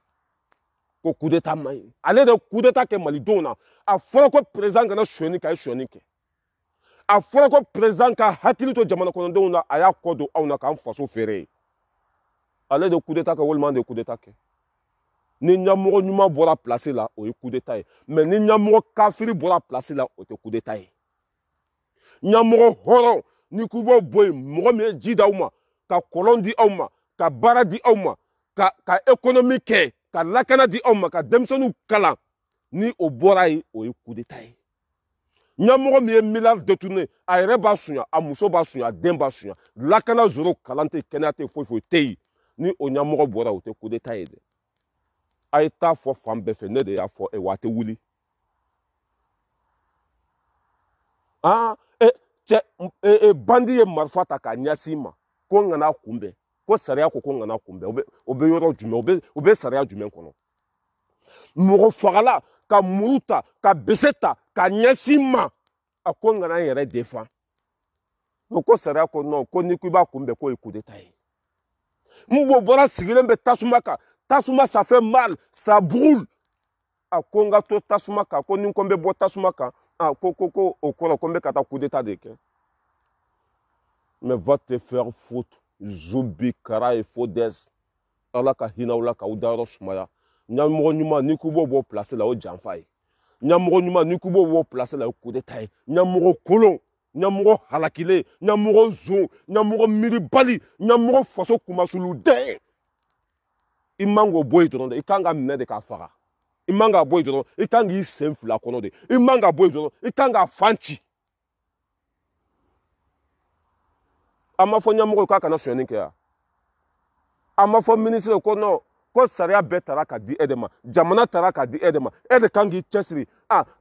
ko coup d'état mai ale de coup d'état ke Mali dona a fora ko président kana suyani kay suyani ke a fora ko président ka hakili to jamana kono dona aya kodo awna kan faso fere ale de coup d'état ka wolman de coup d'état ke ni nyamugo nyuma bora placer là o coup d'état mais ni nyamugo kafiri bora placer là o te coup d'état nyamugo horo ni kubo boy mo me jida uma ka kolondi uma ka baradi uma ka économique ka lakana di uma ka demsonu kala ni o borai o coup d'état nyamugo me milliard détourné a reba sunya a muso ba sunya demba sunya lakana zoro kalante kenate fo tei ni o nyamugo bora o te coup d'état de ay ta fo fambe fe ne de ya fo e wate wuli ah bandi ye marfata ka nyasima ko ngana kumbe ko sariya ko ngana kumbe obe yoro jume obe sariya jume kono mugo fagala ka muruta ka beseta ka nyasima ko ngana yere defa ko sariya ko no ko ni kuba kumbe ko coup d'état mbo bora sigilembe tasuma ça fait mal ça brûle a konga to tasuma ka ko ni kombe bo tasuma ka ko okolo kombe kata coup d'état de ke mais va te faire foutre zubi kara et fodes ala ka hina wala ka udaro sumaya nyamugo nyuma ni kubo bo placer là o janfai nyamugo nyuma ni kubo bo placer là o coup d'état nyamugo kolon nyamugo halakile nyamugo zo nyamugo miribali nyamugo faso kumasulu de imango boy to de ikanga mine de ka fara imanga boy to ikanga isenfula kono de imanga boy to ikanga fanchi amafo nyamugo ka kana suyani ke ya amafo ministre ko no ko saria betara ka di edema jamana tara ka di edema ede kangi chesiri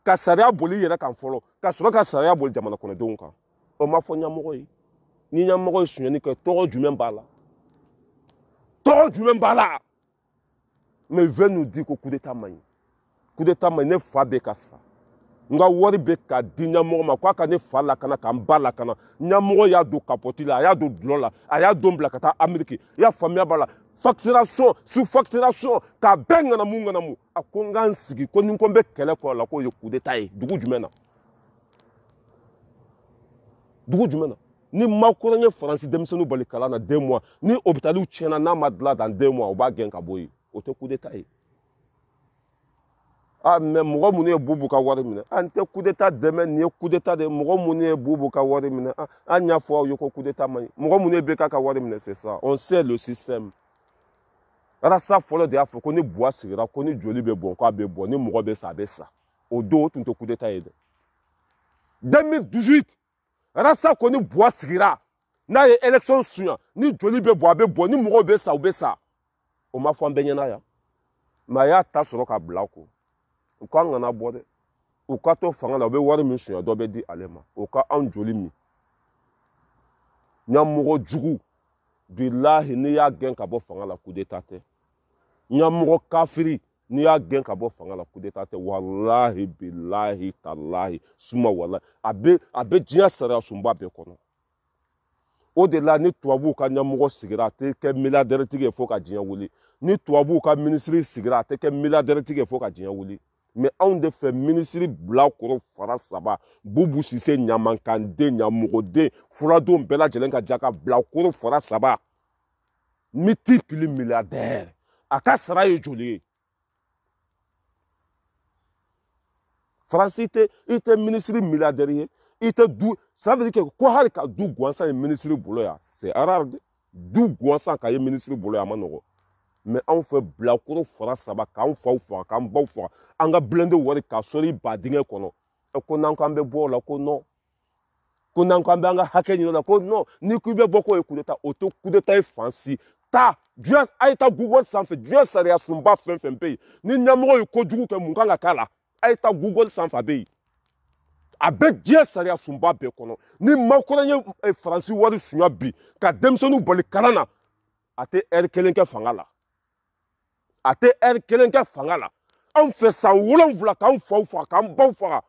ka saria boli yera kan folo ka soro ka saria boli jamana kono de unka o mafo nyamugo yi ni nyamugo suyani ke toro jumen bala mais veut nous dire que coup d'état mai ne fa be ka sa nga wori be ka di nyamugo ma kwa ka ne fa la kana ka mbala kana nyamugo ya do kapoti la ya do dola aya do mbla kata Amerique ya famia bala facturation sous facturation ka benga na munga na mu akonga nsigi ko ni kombe kele ko la ko yo coup d'état dugu jumena ni makoronye France demsenu balikala na 2 mois ni hôpital u chena na madla dans 2 mois o ba gen ka boyi o te coup d'état mais mogo mune bubu ka wari mine ante coup d'état demain ni coup d'état de mogo mune bubu ka wari mine anya fo yo ko coup d'état mai mogo mune be ka wari mine c'est ça on sait le système rasa folo de afo ko ni bois sigira ko ni joli be bon ko be bon ni mogo be sa o do tun to coup d'état 2018 rasa ko ni bois sigira na ye élection suya ni joli be bon ni mogo be sa o ma fo ambenya ya ma ya ta soro ka blako o ka ngana bode o ka to fanga la be wari mi suya do be di alema o ka an joli mi nyamugo jugu billahi ni ya gen ka bo fanga la coup d'état te nyamugo kafiri ni ya gen ka bo fanga la coup d'état te wallahi billahi tallahi suma wallahi abe jiya sara sumba be kono au delà ni tuabu ka nyamugo sigira te ke milliardaire tige fo ka jiya wuli ni tuabu ka ministre sigira te ke milliardaire tige fo ka jiya wuli mais on de fait ministre bla koro fara saba bubu sise nyamankande nyamugode furado mbela jelenka jaka bla koro fara saba multiple milliardaire aka sara ye joli francité était ministre milliardaire était dou ça veut dire que ko har ka du gwansa ministre bolo ya c'est rare du gwansa ka ministre bolo ya manogo mais on fait blakoro fara saba kan fa kan baw fa anga blende wori ka sori badinge kono e ko nan kan be bola ko no ko nan kan be anga hakeni na ko no ni ku be boko e coup d'état auto coup d'état fancy ta just aita Google sans fait just sariya sumba fen pe ni nyamro e ko jugu ke munga kala aita Google sans fa be abe just sariya sumba be kono ni makolanye e France wori sunya bi ka demsonu boli kalana ate kelenke fangala ate kelenke fangala on fait ça wolon vula kan fa kan baw fa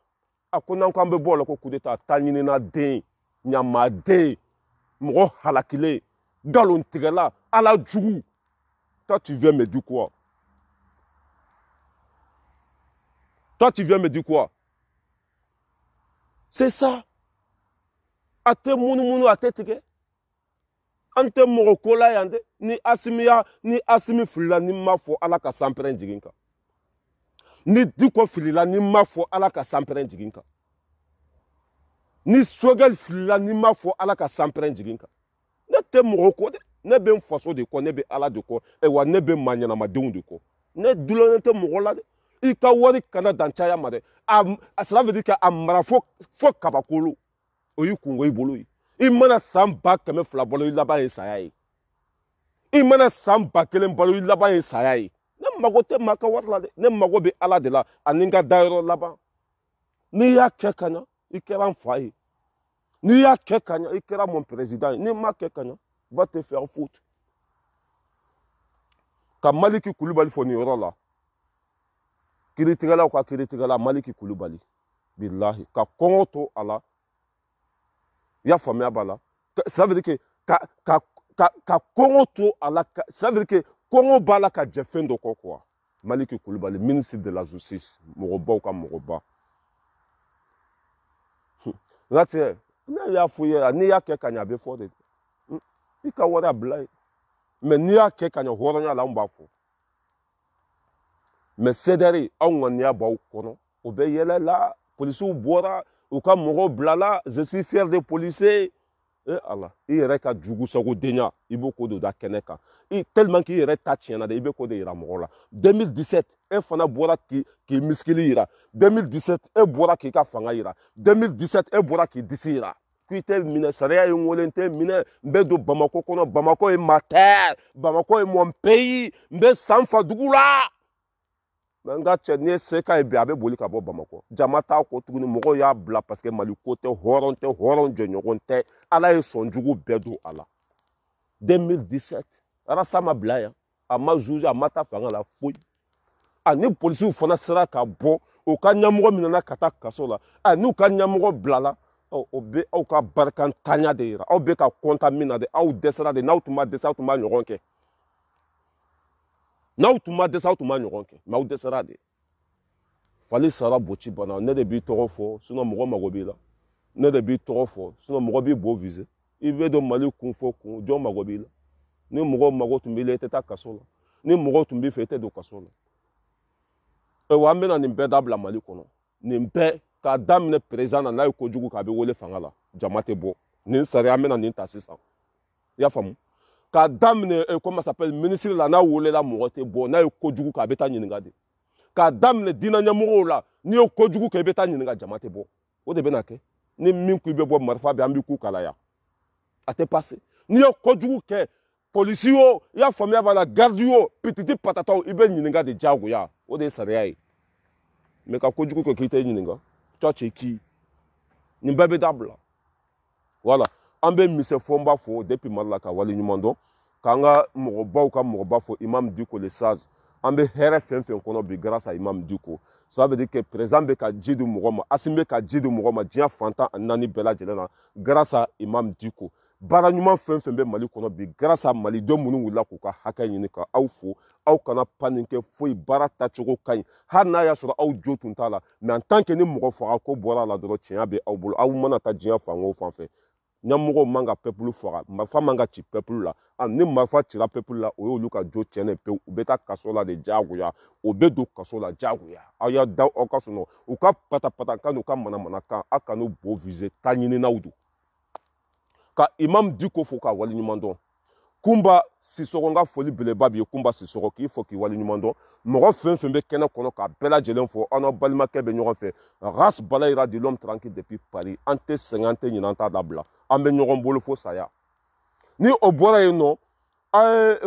akona kan be bolo ko coup d'état tanini na den nyama den Moro halakile. Galon tigela. À la djougou. Toi, tu viens me dire quoi? Toi, tu viens me dire quoi? C'est ça. Ate munu ate tige. Ante moro kola yande. Ni asimi filila ni mafo ala ka samperen jiginka. Ni diko filila ni mafo ala ka samperen jiginka. Ni swagel filila ni mafo ala ka samperen jiginka. Ne te moro ko de. Ne be faso de ko, ne be ala de ko. Ewa ne be manyana ma deun de ko. Ne dulo ne te moro la de. I ka wari kana danchaya ma de. Cela veut dire que amara fo kabakolo. Oyi kungo ibolo yi. I mana samba keme fla bolo ilaba e sayai. I mana samba kelen bolo ilaba e sayai. Ne mago te maka warla de. Ne mago be ala de la aninga dairo laba. Ni ya kekanya ikera mfai. Ni ya kekanya ikera mon président. Ni ma kekanya va te faire foutre. Ka Maliki Koulibaly foni rola. Kiritigala kwa kiritigala Maliki Koulibaly. Billahi ka kongoto ala. Ya famille bala. Ça veut dire que ka Congo to ala ça veut dire que Congo bala ka jefendo quoi. Maliki Koulibaly, ministre de la justice, Moroba ou ka Moroba. Là tu ne ya fouye ni ya ke kanya be fo de. I ka wara blai. Mais ni ya ke kanya horonya la mbafo. Mais cédéré on ni ya ba kono. Obe yele la police ou bora ou ka moro blala, je suis fier des policiers. Eh Allah, il reka djugu soko denya, ibo kodo da keneka. Tellement qu'il reta tiena de ibe kodo ira morola. 2017, e fana bora ki miskili ira. 2017, e bora ki ka fanga ira. 2017, e bora ki disi ira. Kuite mine saria yongolente mine mbedo Bamako kono, Bamako est ma terre, Bamako est mon pays, mbe sanfa dugula. Nga tchene seka e biabe boli ka bo Bamako. Jamata ko tuguni mogo ya bla parce que Mali côté horon jonyoronte ala e sonjugu bedo ala. 2017 ara sama bla ya ama juge amata fanga la foi. Ani police fona sera ka bo o ka nyamugo minana kata kasola. Ani ka nyamugo blala obe au ka barkan tanya de ira. Obe ka contamina de au desera de nautuma nyoronke. Now to ma desa to ma nyoronke ma u desera de fali sara bochi bana ne de bi toro fo sino mo magobila ne de bi toro fo sino mo bi bo vise ibe do mali kun fo kun jo magobila ni mo mago tumbile teta kasola ni mo tumbi fete do kasola e wa mena ni beda bla mali kono ni mpe ka damne président na ko jugu ka be wole fangala jamate bo ni sare amena ni tasisa ya famu ka damne comment s'appelle ministre la na wole la mogote bo na kojugu ka beta nyininga de ka damne dina nyamugo la ni kojugu ka beta nyininga jamate bo o de benake ni min ku be bo marfa be ambi ku kala ya ate passé ni kojugu ke policio ya famia bala gardio petite patata ibe nyininga de jago ya o de sare me ka kojugu ko kite nyininga chache ki ni babe dabla voilà ambe mise fomba fo depuis malaka wali nyumando kanga mogoba ka mogoba fo imam Diko le saz ambe here fen kono bi grâce à imam Diko ça veut dire que président be ka jidu mogoma asimbe ka jidu mogoma dia fanta nani bela jelena grâce à imam Diko bara nyuma fen be mali kono bi grâce à mali do munu wula ko ka haka nyini ka aw fo aw kana paninke foi bara ta chogo kan har na ya sura aw jotun tala mais en tant que ni mogo fo ko bora la do tinya be aw bolo aw mana ta dia fango fanfe nyamugo manga peuple fora marfa manga ti peuple la ni marfa ti la peuple la o yo ka jo tiene pe u beta kasola de jaguya o bedo kasola jaguya aya da o kasono u ka pata kan u ka mana kan aka no bo viser tanyini naudu ka imam Diko fo ka wali nyumando kumba Sisoko nga foli beleba bi kumba Sisoko ki fo ki wali nyumando mogo fen be kena kono ka bela jelen fo ono balima ke be nyogon fe race balaira de l'homme tranquille depuis Paris ante 50 nyinanta dabla ambe nyogon bolo fo saya ni obora eno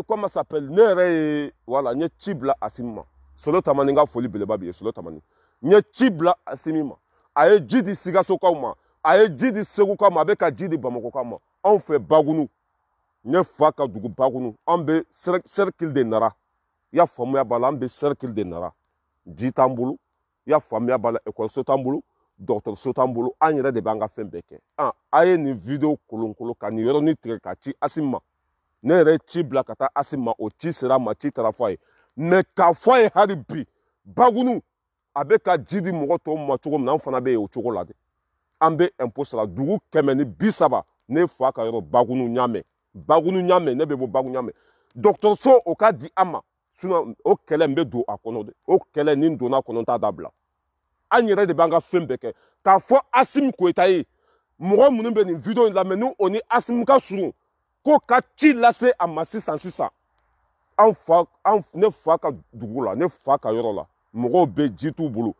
comment s'appelle nere voilà nye chibla asimma solo tamani nga foli beleba bi solo tamani nye chibla asimima aye jidi sigaso kauma aye jidi segu kama be ka jidi Bamako kama on fait bagunu nye faka dugu bagunu ambe cercle de nara ya famu ya bala ambe cercle de nara jitambulu ya famu ya bala école sotambulu dɔgɔtɔrɔso t'an bolo an yɛrɛ de b'an ka fɛn bɛɛ kɛ a ye nin video kolon ka nin yɔrɔnin tigɛ ka ci Asim ma ne yɛrɛ ye ci bila ka taa Asim ma o ci sera a ma ci taara fɔ a ye mais k'a fɔ a ye hali bi Bagunu a bɛ ka ji di mɔgɔ tɔw ma cogo min na an fana bɛ yen o cogo la de an bɛ impôt sara dugu 130 ne fa ka yɔrɔ Bagunu ɲamɛ ne bɛ bɔ Bagunu ɲamɛ dɔgɔtɔrɔso o ka di an ma sinon o kɛlɛ n bɛ don a kɔnɔ de o kɛlɛ ni n donna a kɔnɔ n t'a dabila an yɛrɛ de b'an ka fɛn bɛɛ kɛ k'a fɔ Asim Koyita ye mɔgɔ minnu bɛ nin video in lamɛn ni o ni Asim ka surun ko ka ci lase a ma sisan ne fa ka dugu la ne fa ka yɔrɔ la mɔgɔw bɛ ji t'u bolo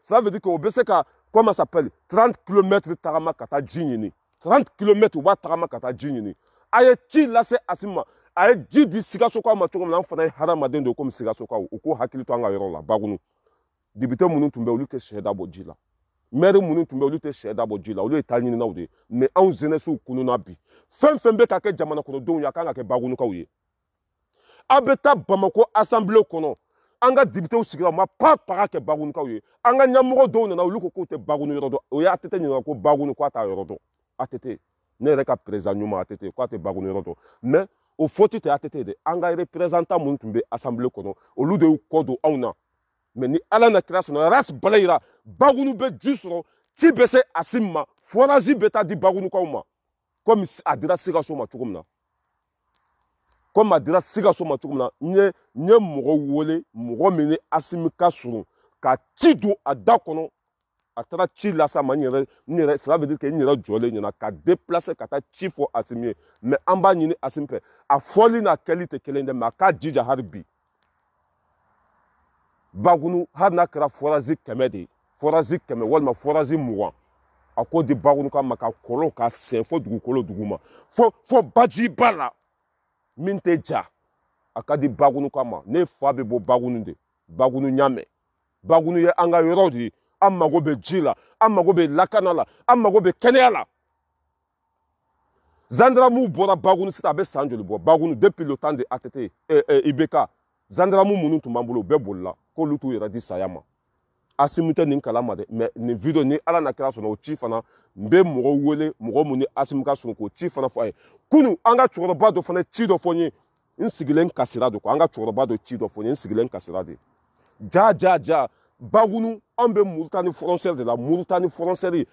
ça veut dire que o bɛ se ka comment ça s'appelle 30 km tagama ka taa ji ɲini 30 km u b'a tagama ka taa ji ɲini a ye ci lase Asim ma a ye ji di Sikasokaw ma cogo min na an fana ye hadamaden de komi Sikasokaw u k'u hakili to an ka yɔrɔ la Bagunu député minnu tun bɛ olu tɛ sɛ dabɔ ji la maire minnu tun bɛ olu tɛ sɛ dabɔ ji la olu ye taa ɲininaw de ye mais anw jeunesse kununa bi fɛn fɛn bɛ ka kɛ jamana kɔnɔdenw ye a kan ka kɛ Bagunukaw ye a bɛ taa Bamako assemblée kɔnɔ an ka députéw sigira u ma paga kɛ Bagunukaw ye an ka ɲɛmɔgɔ dɔw nana olu ko k'u tɛ Bagunu yɔrɔ dɔn o ye ATT ɲininka ko Bagunu k'a t'a yɔrɔ dɔn ATT ne yɛrɛ ka président ɲuman ATT k'a tɛ Bagunu yɔrɔ dɔn mais o faute tɛ ATT de an ka représentant minnu tun bɛ assemblée kɔnɔ olu de y'u kɔ don anw na mais ni ala na kira sɔnna ras bala yira Bagunu bɛ ji sɔrɔ ci bɛ se Asim ma forage bɛ taa di Bagunukaw ma comme a dira Sikaso ma cogo min na comme a dira Sikaso ma cogo min na n ye mɔgɔ wele mɔgɔ min ni Asim ka surun ka ci don a da kɔnɔ a taara ci lase a ma n yɛrɛ cela veut dire que n yɛrɛ jɔlen ɲɛna ka déplacer ka taa ci fɔ Asim ye mais an b'a ɲini Asim fɛ a fɔli n'a kɛli tɛ kelen dɛ mais a k'a jija hali bi Bagunu hali n'a kɛra forage 100 de ye forage 100 walima forage 20 a k'o di Bagunukaw ma ka kɔlɔn ka sɛn fo dugukolo duguma fo bajiba la min tɛ ja a ka di Bagunukaw ma ne fa bɛ bɔ Bagunu de Bagunu ɲamɛ Bagunu ye an ka yɔrɔ de ye an mago bɛ ji la an mago bɛ lakana la an mago bɛ kɛnɛya la gendarmew bɔra Bagunu sisan a bɛ san joli bɔ Bagunu depuis le temps de ATT IBK gendarmew minnu tun b'an bolo u bɛɛ bolila k'olu t'u yɛrɛ di saya ma Asim tɛ nin kalama dɛ mais nin video ni ala na kira sɔnna o ci fana n bɛ mɔgɔ wele mɔgɔ mun ni Asim ka surun k'o ci fana fɔ a ye kunu an ka cɛkɔrɔba dɔ fana ci dɔ fɔ n ye n sigilen kasira de quoi an ka cɛkɔrɔba dɔ ci dɔ fɔ n ye n sigilen kasira de ja Bagunu an bɛ Mauritanie frontière de la Mauritanie frontière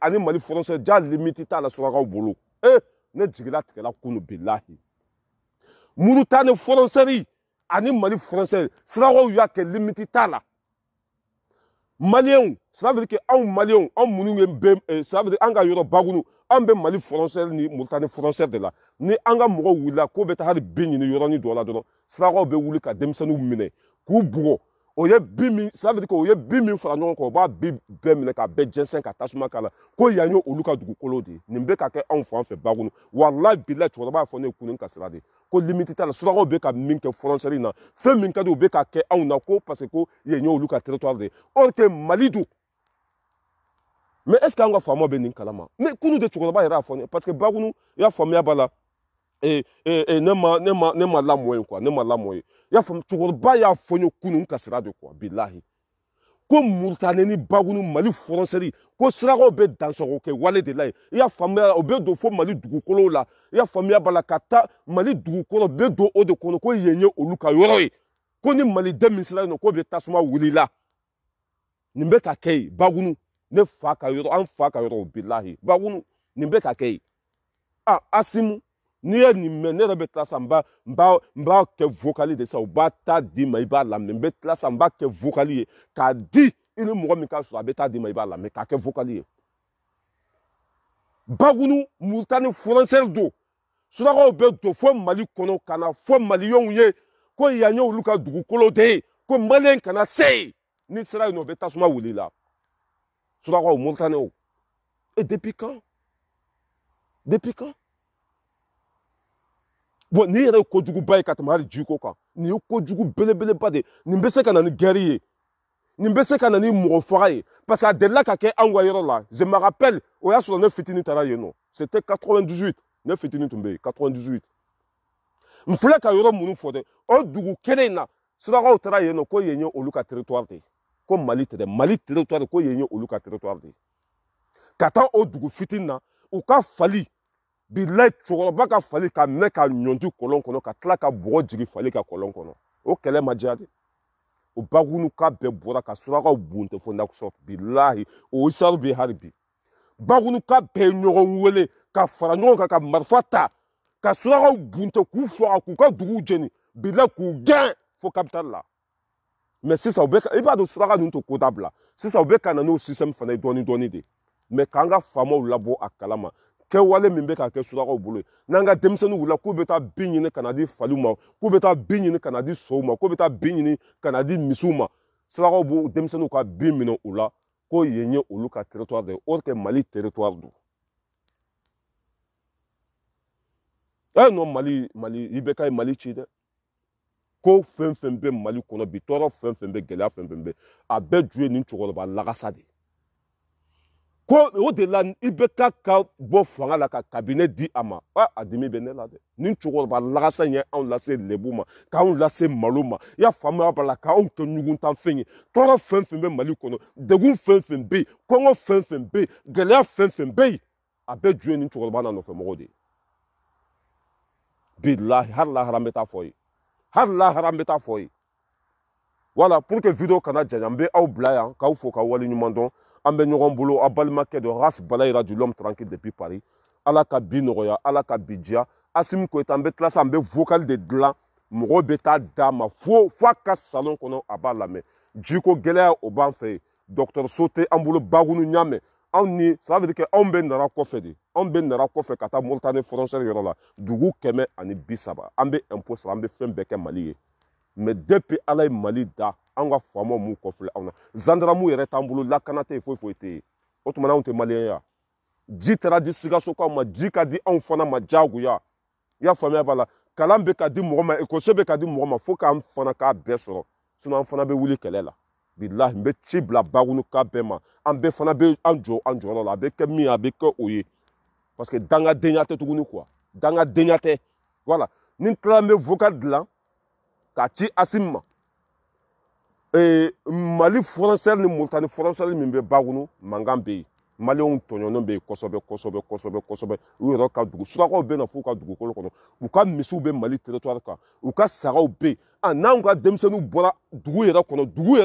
ani Mali frontière ja limite t'a la Surakaw bolo ne jigila tigɛla kunu bilahi Mauritanie frontière ani Mali frontière Surakaw y'a kɛ limite t'a la Maliens ça veut dire que anw Maliens anw minnu ye bɛɛ ça veut dire an ka yɔrɔ Bagunu an bɛ Mali frontière ni Mauritanie frontière de la ni an ka mɔgɔw wulila k'o bɛ taa hali bin ɲini yɔrɔnin dɔ la dɔrɔn Surakaw bɛ wuli ka denmisɛnninw minɛ k'u bugɔ o ye bin min ça veut dire que o ye bin min fara ɲɔgɔn kan o b'a bin bɛɛ minɛ ka bɛɛ jɛnsɛn ka tasuma k'a la ko yan ye olu ka dugukolo de ye nin bɛ ka kɛ anw fan fɛ Bagunu walahi bilahi cɛkɔrɔba y'a fɔ ne ye kunun ka sira de ko limite t'a la Surakaw bɛ ka min kɛ frontière in na fɛn min ka di u bɛ ka kɛ anw na ko parce que ko yen ye olu ka territoire de ye or que Mali don mais est ce que an ka faamaw bɛ nin kalama ne kunun de cɛkɔrɔba yɛrɛ y'a fɔ ne parce que Bagunu i y'a faamuya b'a la ne ma lamɔ ye quoi ne ma lamɔ ye i y'a faamu cɛkɔrɔba y'a fɔ n ye kunun ka sira de quoi bilahi ko Mauritanie ni Bagunu Mali frontière ko Surakaw bɛ dansɔgɔ kɛ wale de la ye i y'a faamuya o bɛ don fo Mali dugukolo la i y'a faamuya b'a la ka taa Mali dugukolo bɛ don o de kɔnɔ ko yen ye olu ka yɔrɔ ye ko ni Maliden min sera yen nɔ k'o bɛ tasuma wulila nin bɛ ka kɛ yen Bagunu ne fa ka yɔrɔ an fa ka yɔrɔ bilahi Bagunu nin bɛ ka kɛ yen Asim n'i ye nin mɛn ne yɛrɛ bɛ tila sa n b'a kɛ vocali de sa u b'a ta di ma i b'a lamɛn n bɛ tila sa n b'a kɛ vocali ye k'a di i ni mɔgɔ min ka sɔrɔ a bɛ taa di ma i b'a lamɛn k'a kɛ vocali ye Bagunu Mauritanie frontière don Surakaw bɛ don fo Mali kɔnɔ ka na fɔ Maliyɛnw ye ko yan ye olu ka dugukolo de ye ko Maliyɛn kana se yen ni sera yen nɔ u bɛ tasuma wuli la Surakaw Mauritaniens et depuis quand bon n'i yɛrɛ ye kojuguba ye ka tɛmɛ hali jiko kan nin ye kojugu belebeleba de ye nin bɛ se ka na ni guerre ye nin bɛ se ka na ni mɔgɔ faga ye parce que a delila ka kɛ anw ka yɔrɔ la je me rappelle o y'a sɔrɔ ne fitinin taara yen nɔ c'était 98 ne fitinin tun bɛ yen 98 n filɛ ka yɔrɔ minnu fɔ dɛ o dugu kelen in na Surakaw taara yen nɔ ko yen ye olu ka territoire de ye ko Mali territoire ko yenye olu ka territoire de ka taa o dugu fitini na u ka fali bilayi cɛkɔrɔba ka fali ka minɛ ka ɲɔnti kɔlɔn kɔnɔ ka tila ka bɔgɔ jigi fali ka kɔlɔn kɔnɔ o kɛlɛ ma diya de o bagunu ka bɛɛ bɔra ka surakaw bunte fo Nouakchott bilahi o isaru bɛ hali bi bagunu ka bɛɛ ɲɔgɔn wele ka fara ɲɔgɔn kan ka marifa ta ka surakaw bunte k'u faga k'u ka duguw jeni bilahi k'u gɛn fo capitale la mais sisan u bɛ i b'a dɔn suraka ninnu to ko dabila sisan u bɛ ka na n'o système fana ye dɔɔni dɔɔni de mais k'an ka faamaw labɔ a kalama kɛwale min bɛ ka kɛ surakaw bolo ye n'an ka denmisɛnninw wulila k'u bɛ taa bin ɲini ka na di faliw ma k'u bɛ taa bin ɲini ka na di sow ma k'u bɛ taa bin ɲini ka na di misiw ma surakaw b'o denmisɛnninw ka bin minɛ u la ko yen ye olu ka territoire de ye or que Mali territoire don non Mali IBK ye Mali ci dɛ ko fɛn fɛn bɛ Mali kɔnɔ bi tɔɔrɔ fɛn fɛn bɛ gɛlɛya fɛn fɛn bɛ a bɛɛ ju ye nin cɛkɔrɔba lagasa de ko o de la IBK ka bɔ fanga la ka cabinet di a ma a dimi bɛ ne la dɛ nin cɛkɔrɔba lagasa in ye anw lase lebu ma k'anw lase malo ma i y'a faamuya b'a la k'anw kɛ ɲuguntanfɛn ye tɔɔrɔ fɛn fɛn bɛ Mali kɔnɔ degun fɛn fɛn bɛ yen kɔngɔ fɛn fɛn bɛ yen gɛlɛya fɛn fɛn bɛ yen a bɛɛ ju ye nin cɛkɔrɔba n'a nɔfɛmɔgɔw de ye bilahi hali lahara n bɛ taa fɔ ye hali lahara n bɛ taa fɔ ye voilà pour que vidéo kana janya n bɛ aw bila yan k'aw fo k'aw waleɲuman dɔn an bɛ ɲɔgɔn bolo a balimakɛ dɔ Ras Balayira du l'homme tranquille depuis Paris ala ka bi nɔgɔya ala ka bi diya Assimi Goïta an bɛ tila sa an bɛ vocal de dilan mɔgɔw bɛ taa d'a ma fo a ka salon kɔnɔ a b'a lamɛn jiko gɛlɛya o b'an fɛ yen dɔgɔtɔrɔso tɛ an bolo Bagunu n y'a mɛn anw ni ça veut dire que anw bɛ nara kɔfɛ de anw bɛ nara kɔfɛ ka taa Moritani frontière yɔrɔ la dugu 130 an bɛ impôt sara an bɛ fɛn bɛɛ kɛ Mali ye mais depuis ala ye Mali da an ka faamaw m'u kɔfilɛ anw na gendarmew yɛrɛ t'an bolo lakana tɛ yen foyi foyi tɛ yen o tuma anw tɛ maliyɛn ye ji taara di Sikasokaw ma ji ka di anw fana ma diyagoya i y'a faamuya b'a la kalan bɛ ka di mɔgɔ ma ekɔliso bɛ ka di mɔgɔ ma fo k'an fana k'a bɛɛ sɔrɔ sinon an fana bɛ wuli kɛlɛ la bilahi n bɛ ci bila Bagunu ka bɛɛ ma an bɛɛ fana bɛ an jɔ an jɔyɔrɔ la a bɛ kɛ min ye a bɛ kɛ o ye parce que dangadenya tɛ tuguni quoi dangadenya tɛ voilà ni n tilala n bɛ vocal dilan k'a ci Assimi ma Mali frontière ni Moritani frontière min bɛ Bagunu mankan bɛ yen maliyɛnw tɔɲɔnnen bɛ yen kosɛbɛ kosɛbɛ kosɛbɛ kosɛbɛ u yɛrɛ ka dugu surakaw bɛ na f'u ka dugukolo kɔnɔ u ka misiw bɛ Mali territoire kan u ka sagaw bɛ yen n'anw ka denmisɛnninw bɔra dugu yɛrɛ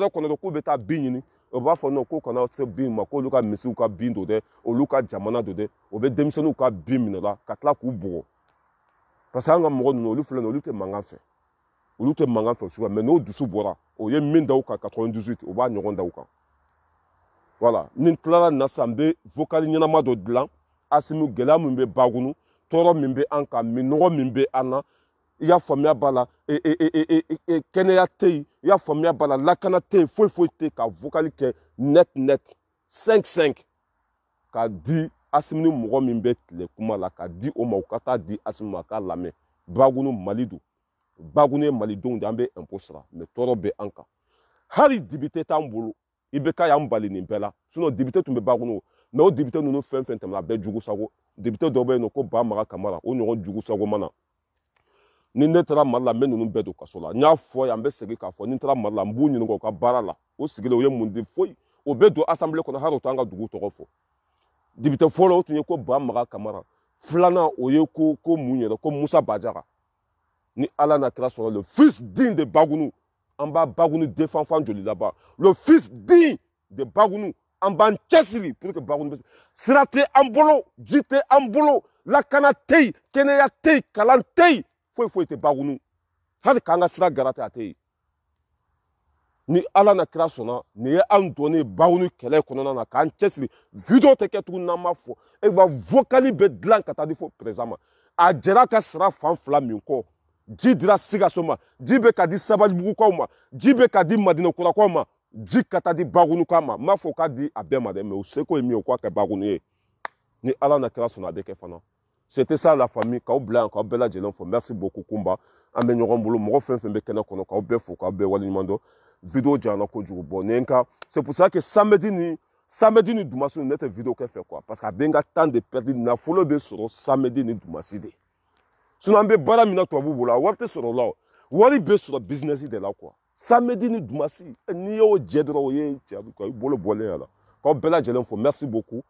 kɔnɔ k'u bɛ taa bin ɲini o b'a fɔ non ko kana se bin ma k'olu ka misiw ka bin don dɛ olu ka jamana don dɛ o bɛ denmisɛnninw ka bin minɛ la ka tila k'u bugɔ parce que an ka mɔgɔ ninnu olu filɛ nin ye olu tɛ mankan fɛ olu tɛ mankan fɛ sugu mais n'o dusu bɔra o ye min da u kan 98 o b'a ɲɔgɔn da u kan voilà ni n tilala nin na sisan n bɛ vocal ɲɛnama dɔ dilan Assimi gɛlɛya min bɛ Bagunu tɔɔrɔ min bɛ an kan minɔgɔ min bɛ an na i y'a faamuya b'a la kɛnɛya tɛ yen i y'a faamuya b'a la lakana tɛ yen foyi foyi tɛ yen ka vocal kɛ net 5 k'a di Assimi ni mɔgɔ min bɛ tile kuma la k'a di o ma u ka taa di Assimi ma k'a lamɛn Bagunu Mali don Bagunu ye Malidenw de an bɛ impôt sara mais tɔɔrɔ bɛ an kan hali député t'an bolo IBK y'an bali nin bɛɛ la sinon député tun bɛ Bagunu mais o député ninnu fɛn fɛn tɛmɛna a bɛɛ jugu sago député dɔ bɛ yen nɔ ko Bamaga Kamara o ɲɔgɔn jugu sago mana ni ne taara Mali la n bɛ ninnu bɛɛ don kaso la n y'a fɔ yan n bɛ segin k'a fɔ ni n taara Mali la n b'u ɲininka u ka baara la o sigilen o ye mun di foyi o bɛ don assemblée kɔnɔ hali o t'an ka dugu tɔgɔ fɔ député fɔlɔ o tun ye ko Bamaga Kamara filanan o ye ko mun yɛrɛ ko Musa Badiara ni ala n'a kira sɔrɔ le fils digne de Bagunu an b'a Bagunu défend fan joli laban le fils digne de Bagunu an b'an cɛsiri pour que Bagunu bɛ sira tɛ an bolo ji tɛ an bolo lakana tɛ yen kɛnɛya tɛ yen kalan tɛ yen foyi foyi tɛ Bagunu hali k'an ka sira gara tɛ a tɛ yen ni ala n'a kira sɔnna nin ye an donnen Bagunu kɛlɛ kɔnɔna na k'an cɛsiri video tɛ kɛ tuguni n'an m'a fɔ e b'a vocal bɛ dilan ka taa di fo président ma a jɛra ka sira fan fila min kɔ ji dira Sikaso ma ji bɛ ka di Sabalibugukaw ma ji bɛ ka di Madinakurakaw ma ji ka taa di Bagunukaw ma n m'a fɔ k'a di a bɛɛ ma dɛ mais o seko ye min ye o k'a kɛ Bagunu ye ni ala n'a kira sɔnna a bɛ kɛ fana c'était ça la famille k'aw bila yan k'aw bɛɛ lajɛlen fɔ merci beaucoup Kumba an bɛ ɲɔgɔn bolo mɔgɔ fɛn fɛn bɛ kɛnɛ kɔnɔ k'aw bɛɛ fo k'aw bɛɛ waleɲuman dɔn video janyana kojugu bon nin ka c'est pour ça que samedi ni dimanche ne tɛ video kɛ fɛ quoi parce que a bɛ n ka temps de perdu nafolo bɛ sɔrɔ samedi ni dimanche de sinon an bɛ baara min na tubabuw bolo a wari tɛ sɔrɔ o la wari bɛ sɔrɔ business de la quoi samedi ni dimanche n'i y'o jɛ dɔrɔn o ye cɛ quoi i bolo bɔlen a la k'aw bɛɛ lajɛlen fo merci beaucoup